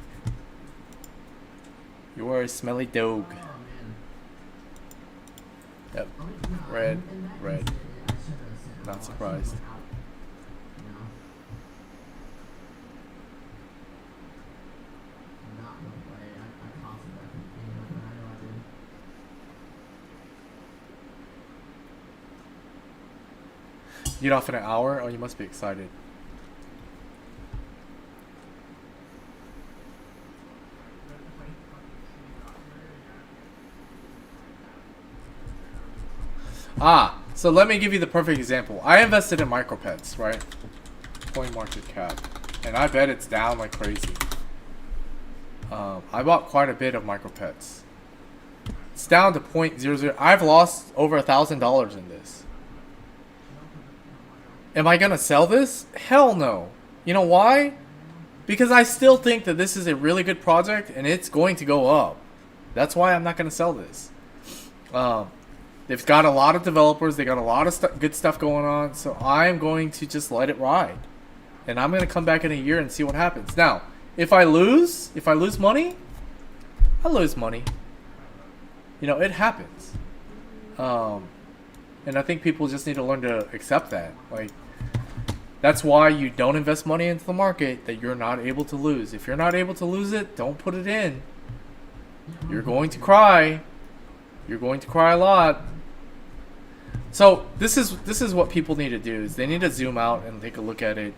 You are a smelly dog. Yep. Red. Not surprised. You get off in an hour? Oh, you must be excited. So let me give you the perfect example. I invested in micropets, right? Coin market cap. And I bet it's down like crazy. I bought quite a bit of micropets. It's down to 0.00. I've lost over $1,000 in this. Am I gonna sell this? Hell no. You know why? Because I still think that this is a really good project and it's going to go up. That's why I'm not gonna sell this. They've got a lot of developers. They got a lot of good stuff going on. So I'm going to just let it ride. And I'm going to come back in a year and see what happens. Now, if I lose money, I lose money. You know, it happens. And I think people just need to learn to accept that. Like, that's why you don't invest money into the market that you're not able to lose. If you're not able to lose it, don't put it in. You're going to cry. You're going to cry a lot. So this is what people need to do, is they need to zoom out and take a look at it,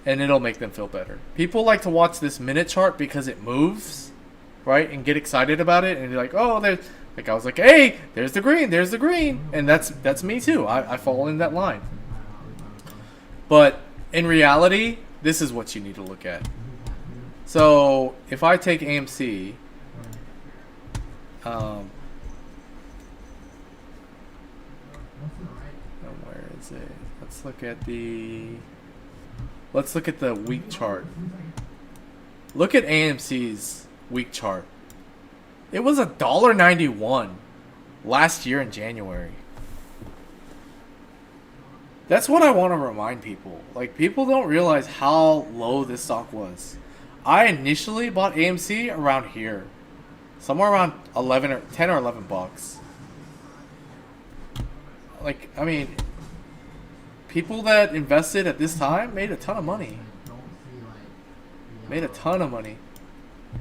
and it'll make them feel better. People like to watch this minute chart because it moves, right? And get excited about it, and be like, oh, there's, like, I was like, hey, there's the green, and that's me too. I fall in that line. But in reality, this is what you need to look at. So if I take AMC, where is it? Let's look at the week chart. Look at AMC's week chart. It was $1.91 last year in January. That's what I want to remind people. Like, people don't realize how low this stock was. I initially bought AMC around here, somewhere around 11 or 10 or 11 bucks. Like, I mean, people that invested at this time made a ton of money. Made a ton of money.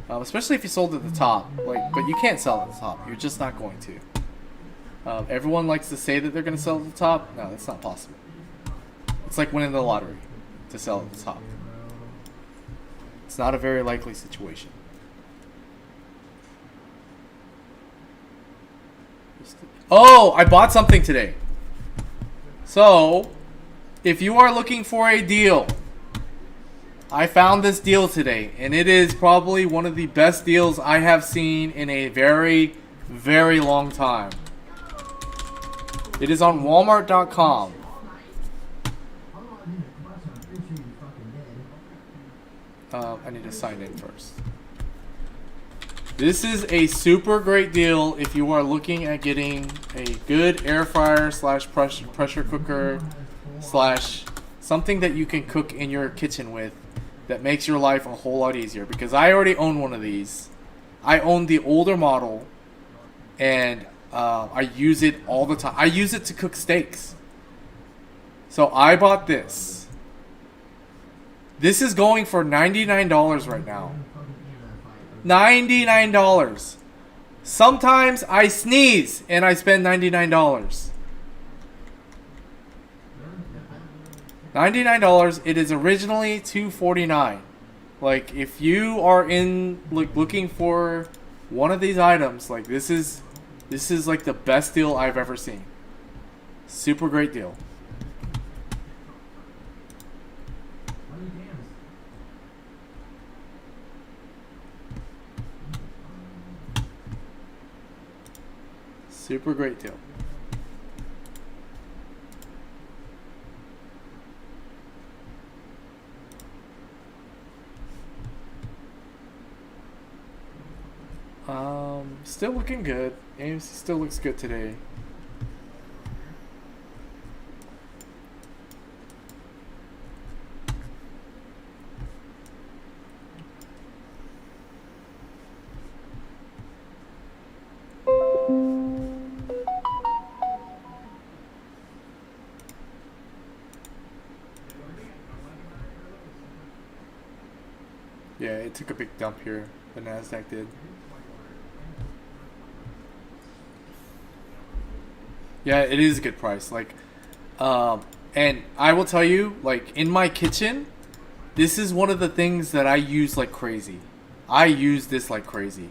Especially if you sold at the top. Like, but you can't sell at the top. You're just not going to. Everyone likes to say that they're going to sell at the top. No, that's not possible. It's like winning the lottery to sell at the top. It's not a very likely situation. Oh, I bought something today. So, if you are looking for a deal, I found this deal today, and it is probably one of the best deals I have seen in a very, very long time. It is on Walmart.com. I need to sign in first. This is a super great deal if you are looking at getting a good air fryer slash pressure cooker slash something that you can cook in your kitchen with that makes your life a whole lot easier. Because I already own one of these. I own the older model, and I use it all the time. I use it to cook steaks. So I bought this. This is going for $99 right now. $99. Sometimes I sneeze and I spend $99. $99. It is originally $249. Like, if you are in looking for one of these items, like, this is like the best deal I've ever seen. Super great deal. Super great deal. Still looking good. AMC still looks good today. Yeah, it took a big dump here. The NASDAQ did. Yeah, it is a good price. Like, and I will tell you, like, in my kitchen, this is one of the things that I use like crazy. I use this like crazy.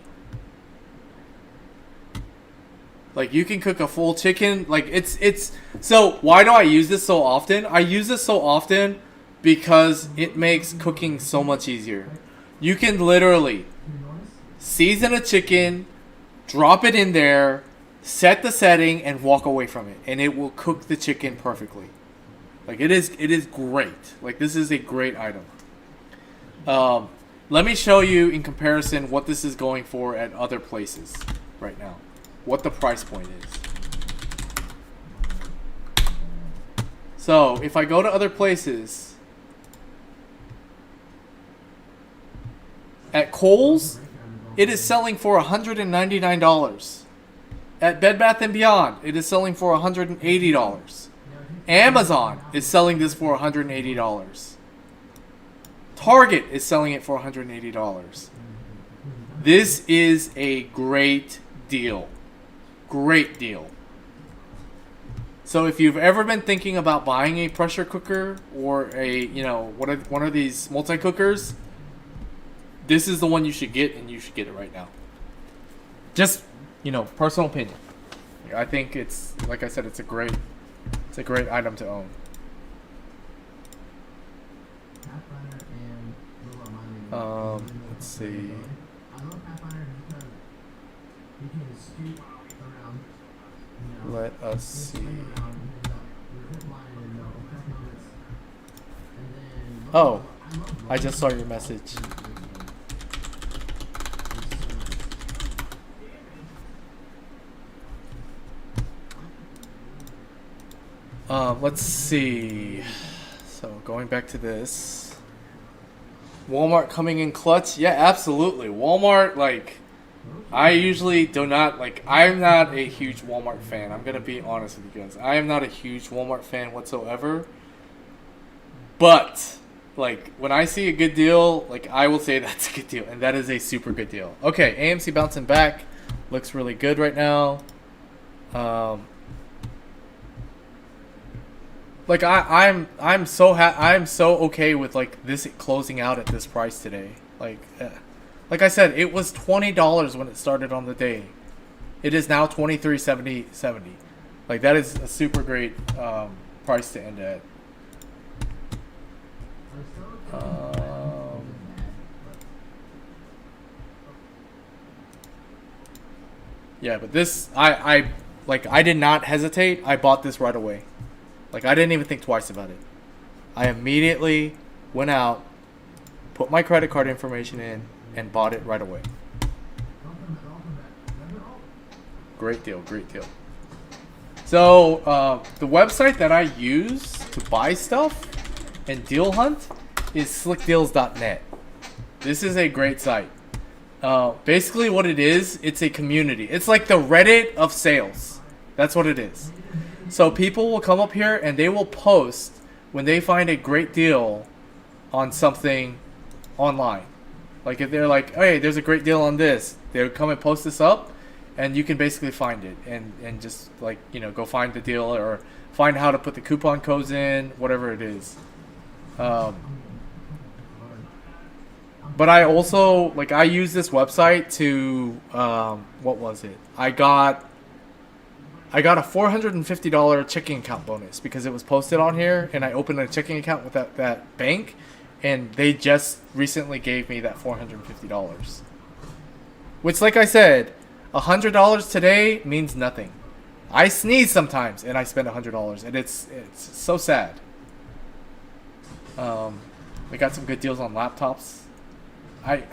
Like, you can cook a full chicken. Like, it's so why do I use this so often? I use this so often because it makes cooking so much easier. You can literally season a chicken, drop it in there, set the setting, and walk away from it, and it will cook the chicken perfectly. Like, it is great. Like, this is a great item. Let me show you in comparison what this is going for at other places right now. What the price point is. So, if I go to other places, at Kohl's, it is selling for $199. At Bed Bath & Beyond, it is selling for $180. Amazon is selling this for $180. Target is selling it for $180. This is a great deal. Great deal. So if you've ever been thinking about buying a pressure cooker or a, one of these multi-cookers, this is the one you should get, and you should get it right now. Just, personal opinion. I think it's, like I said, it's a great item to own. Let's see. Let us see. Oh, I just saw your message. Let's see. So going back to this. Walmart coming in clutch? Yeah, absolutely. Walmart, I usually do not, I'm not a huge Walmart fan. I'm going to be honest with you guys. I am not a huge Walmart fan whatsoever. But, when I see a good deal, I will say that's a good deal. And that is a super good deal. Okay, AMC bouncing back. Looks really good right now. I'm so okay with this closing out at this price today. Like I said, it was $20 when it started on the day. It is now $23.70. That is a super great price to end at. Yeah, but this I did not hesitate. I bought this right away. I didn't even think twice about it. I immediately went out, put my credit card information in, and bought it right away. Great deal, great deal. So, the website that I use to buy stuff and deal hunt is slickdeals.net. This is a great site. Basically what it is, it's a community. It's like the Reddit of sales. That's what it is. So people will come up here and they will post when they find a great deal on something online. If they're like, hey, there's a great deal on this, they'll come and post this up, and you can basically find it and just go find the deal or find how to put the coupon codes in, whatever it is. But I also I use this website to what was it? I got a $450 checking account bonus because it was posted on here, and I opened a checking account with that bank, and they just recently gave me that $450. Which, like I said, $100 today means nothing. I sneeze sometimes, and I spend $100, and it's so sad. We got some good deals on laptops. I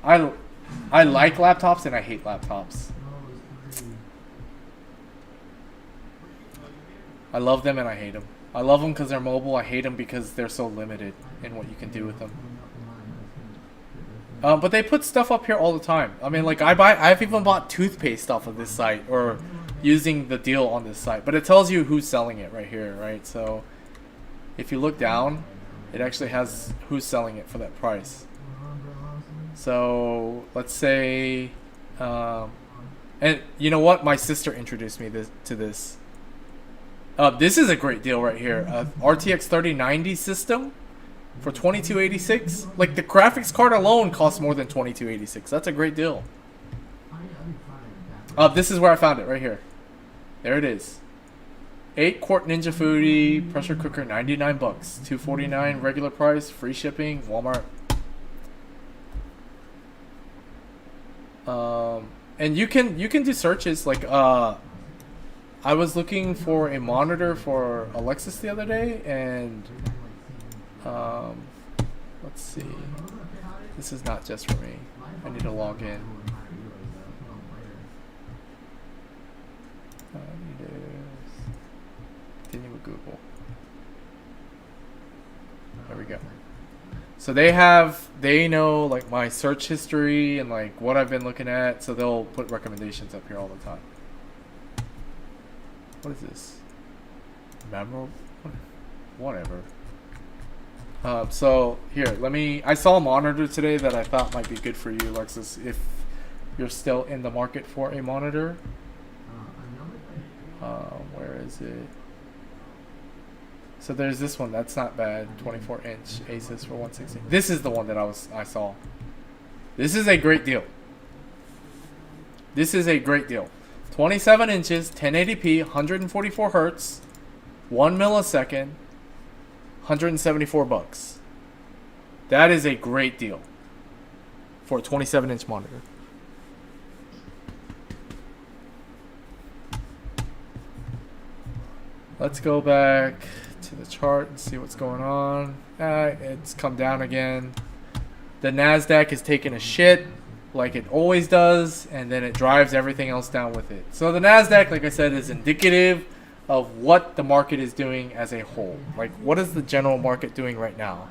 like laptops, and I hate laptops. I love them and I hate them. I love them because they're mobile. I hate them because they're so limited in what you can do with them. But they put stuff up here all the time. I mean, I've even bought toothpaste off of this site or using the deal on this site. But it tells you who's selling it right here, right? So if you look down, it actually has who's selling it for that price. So let's say, and you know what? My sister introduced me to this. This is a great deal right here. RTX 3090 system for $2286. The graphics card alone costs more than $2286. That's a great deal. This is where I found it right here. There it is. 8-quart Ninja Foodie pressure cooker, $99. $249 regular price, free shipping, Walmart. And you can do searches I was looking for a monitor for Alexis the other day, and let's see. This is not just for me. I need to log in. I need to continue with Google. There we go. So they know my search history and what I've been looking at, so they'll put recommendations up here all the time. What is this? Memorable? Whatever. So here, I saw a monitor today that I thought might be good for you, Lexus, if you're still in the market for a monitor. Where is it? So there's this one. That's not bad. 24-inch Asus for $160. This is the one that I saw. This is a great deal. This is a great deal. 27 inches, 1080p, 144 hertz, 1 millisecond, $174. That is a great deal for a 27-inch monitor. Let's go back to the chart and see what's going on. It's come down again. The NASDAQ is taking a shit like it always does, and then it drives everything else down with it. So the NASDAQ, like I said, is indicative of what the market is doing as a whole. Like, what is the general market doing right now?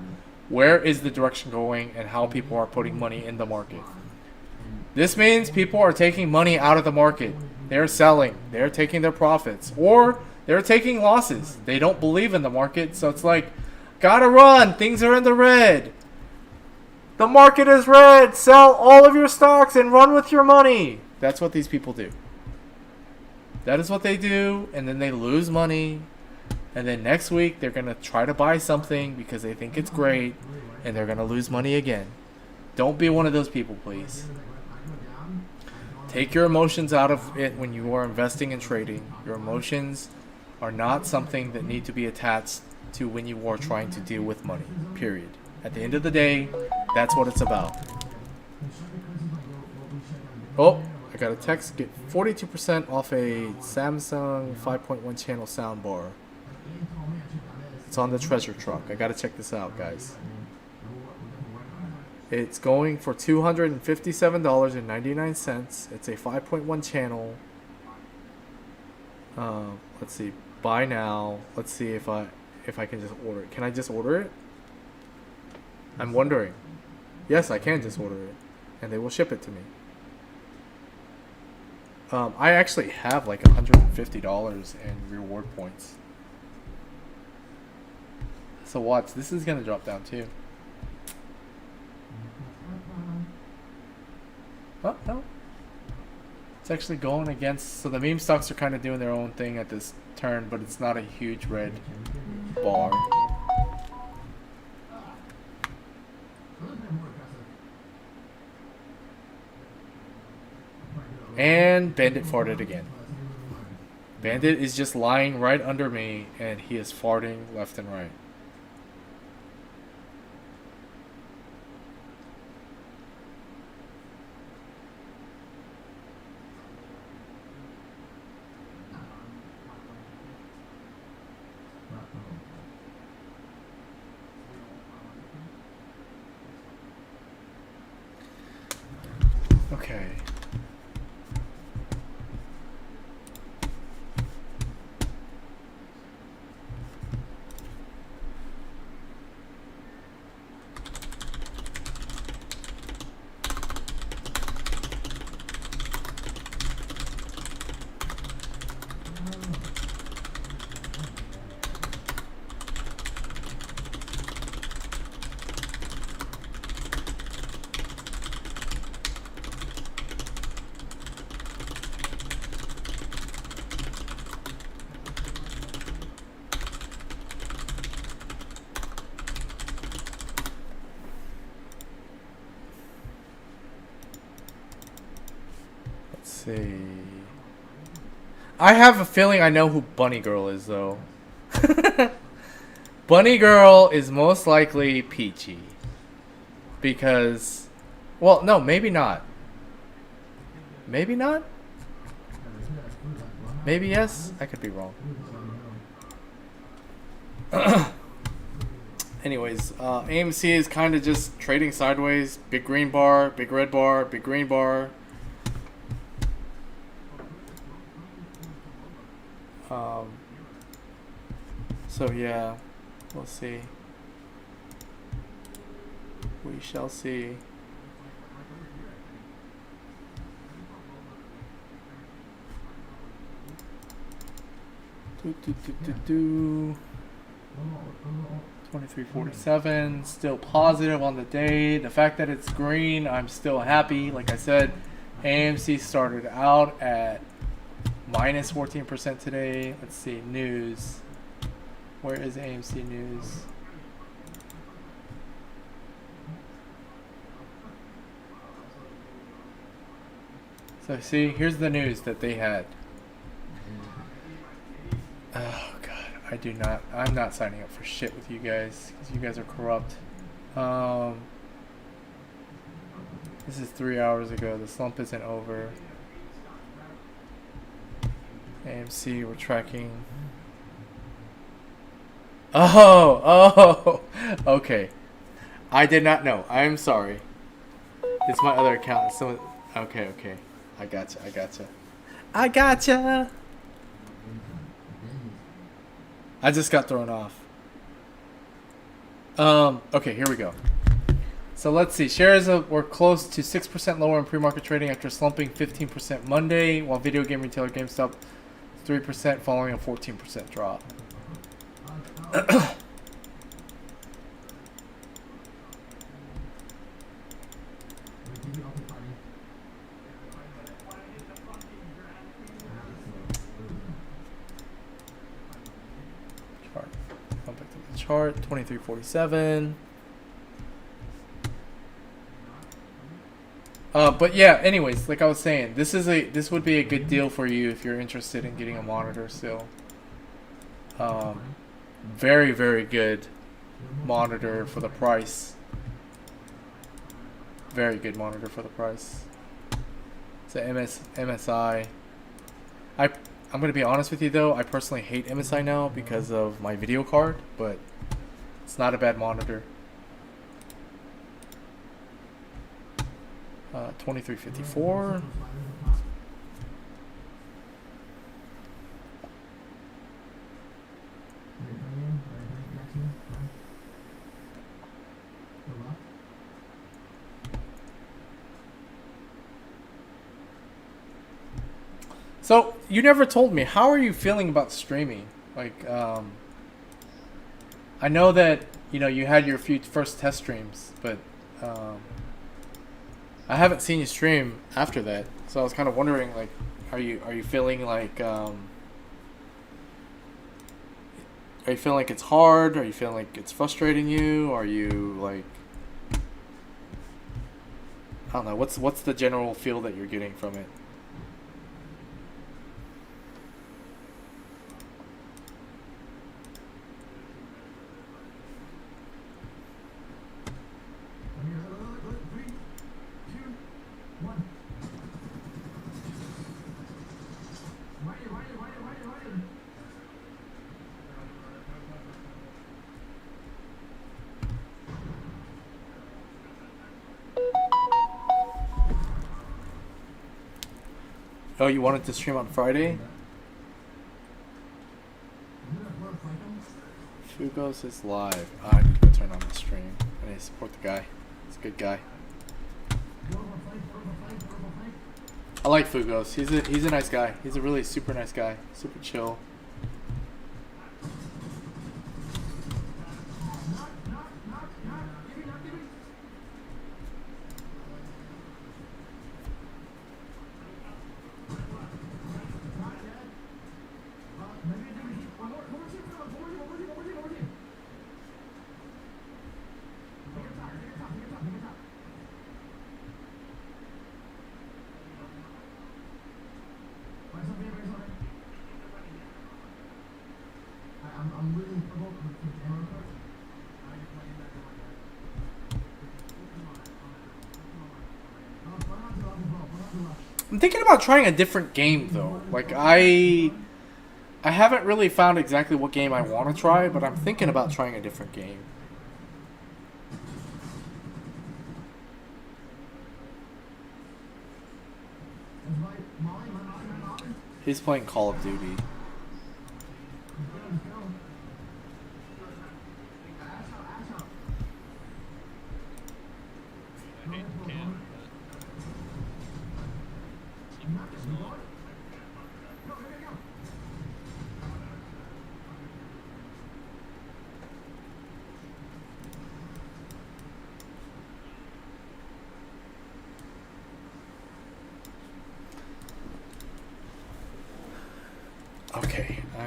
Where is the direction going, and how people are putting money in the market? This means people are taking money out of the market. They're selling. They're taking their profits. Or they're taking losses. They don't believe in the market, so it's like, gotta run. Things are in the red. The market is red. Sell all of your stocks and run with your money. That's what these people do. That is what they do, and then they lose money. And then next week, they're going to try to buy something because they think it's great, and they're going to lose money again. Don't be one of those people, please. Take your emotions out of it when you are investing and trading. Your emotions are not something that need to be attached to when you are trying to deal with money, period. At the end of the day, that's what it's about. Oh, I got a text. Get 42% off a Samsung 5.1 channel soundbar. It's on the treasure truck. I gotta check this out, guys. It's going for $257.99. It's a 5.1 channel. Let's see. Buy now. Let's see if I can just order it. Can I just order it? I'm wondering. Yes, I can just order it, and they will ship it to me. I actually have like $150 in reward points. So watch, this is gonna drop down too. Oh no, it's actually going against. So the meme stocks are kind of doing their own thing at this turn, but it's not a huge red bar. And Bandit farted again. Bandit is just lying right under me, and he is farting left and right. Okay. See. I have a feeling I know who Bunny Girl is, though. Bunny Girl is most likely Peachy. Because... Well, no, maybe not. Maybe not? Maybe yes? I could be wrong. Anyways, AMC is kind of just trading sideways. Big green bar, big red bar, big green bar. So yeah, we'll see. We shall see. 23.47, still positive on the day. The fact that it's green, I'm still happy. Like I said, AMC started out at minus 14% today. Let's see, news. Where is AMC news? So see, here's the news that they had. Oh god, I'm not signing up for shit with you guys because you guys are corrupt. This is 3 hours ago. The slump isn't over. AMC, we're tracking. Oh, okay. I did not know. I'm sorry. It's my other account. Okay. I gotcha. I just got thrown off. Okay, here we go. So let's see. Shares were close to 6% lower in pre-market trading after slumping 15% Monday, while video game retailer GameStop 3% following a 14% drop. Come back to the chart. 23.47. But yeah, anyways, like I was saying, this would be a good deal for you if you're interested in getting a monitor still. Very, very good monitor for the price. Very good monitor for the price. It's a MSI. I'm going to be honest with you though, I personally hate MSI now because of my video card, but it's not a bad monitor. 2354. So you never told me, how are you feeling about streaming? Like, I know that you had your first test streams, but I haven't seen you stream after that. So I was kind of wondering, like, are you feeling like are you feeling like it's hard? Are you feeling like it's frustrating you? Are you like, I don't know, what's the general feel that you're getting from it? Oh, you wanted to stream on Friday? Fugos is live. I need to go turn on the stream. I need to support the guy. He's a good guy. I like Fugos. He's a nice guy. He's a really super nice guy. Super chill. I'm thinking about trying a different game though. Like I haven't really found exactly what game I want to try, but I'm thinking about trying a different game. He's playing Call of Duty.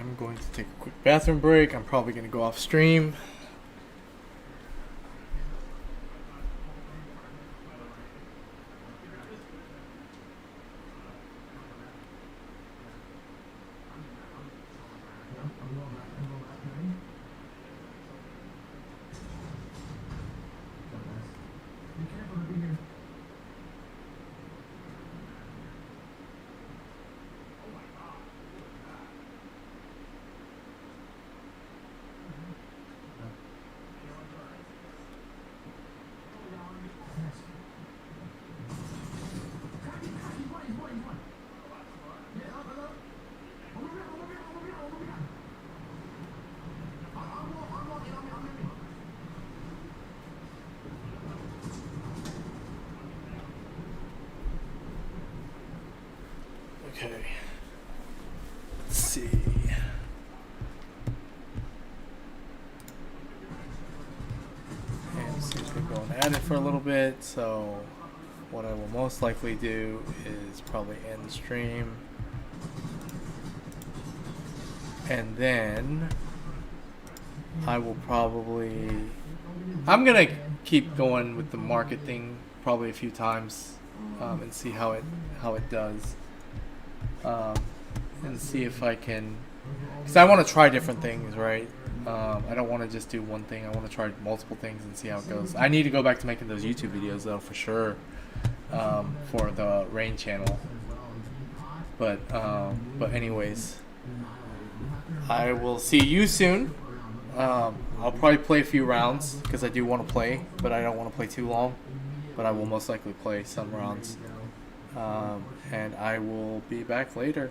I'm going to take a quick bathroom break. I'm probably going to go off stream. Okay. Let's see. AMC's been going at it for a little bit, so what I will most likely do is probably end the stream. And then I will probably... I'm going to keep going with the market thing probably a few times and see how it does. And see if I can, because I want to try different things, right? I don't want to just do one thing. I want to try multiple things and see how it goes. I need to go back to making those YouTube videos though, for sure, for the Rain channel. But anyways, I will see you soon. I'll probably play a few rounds because I do want to play, but I don't want to play too long. But I will most likely play some rounds. And I will be back later.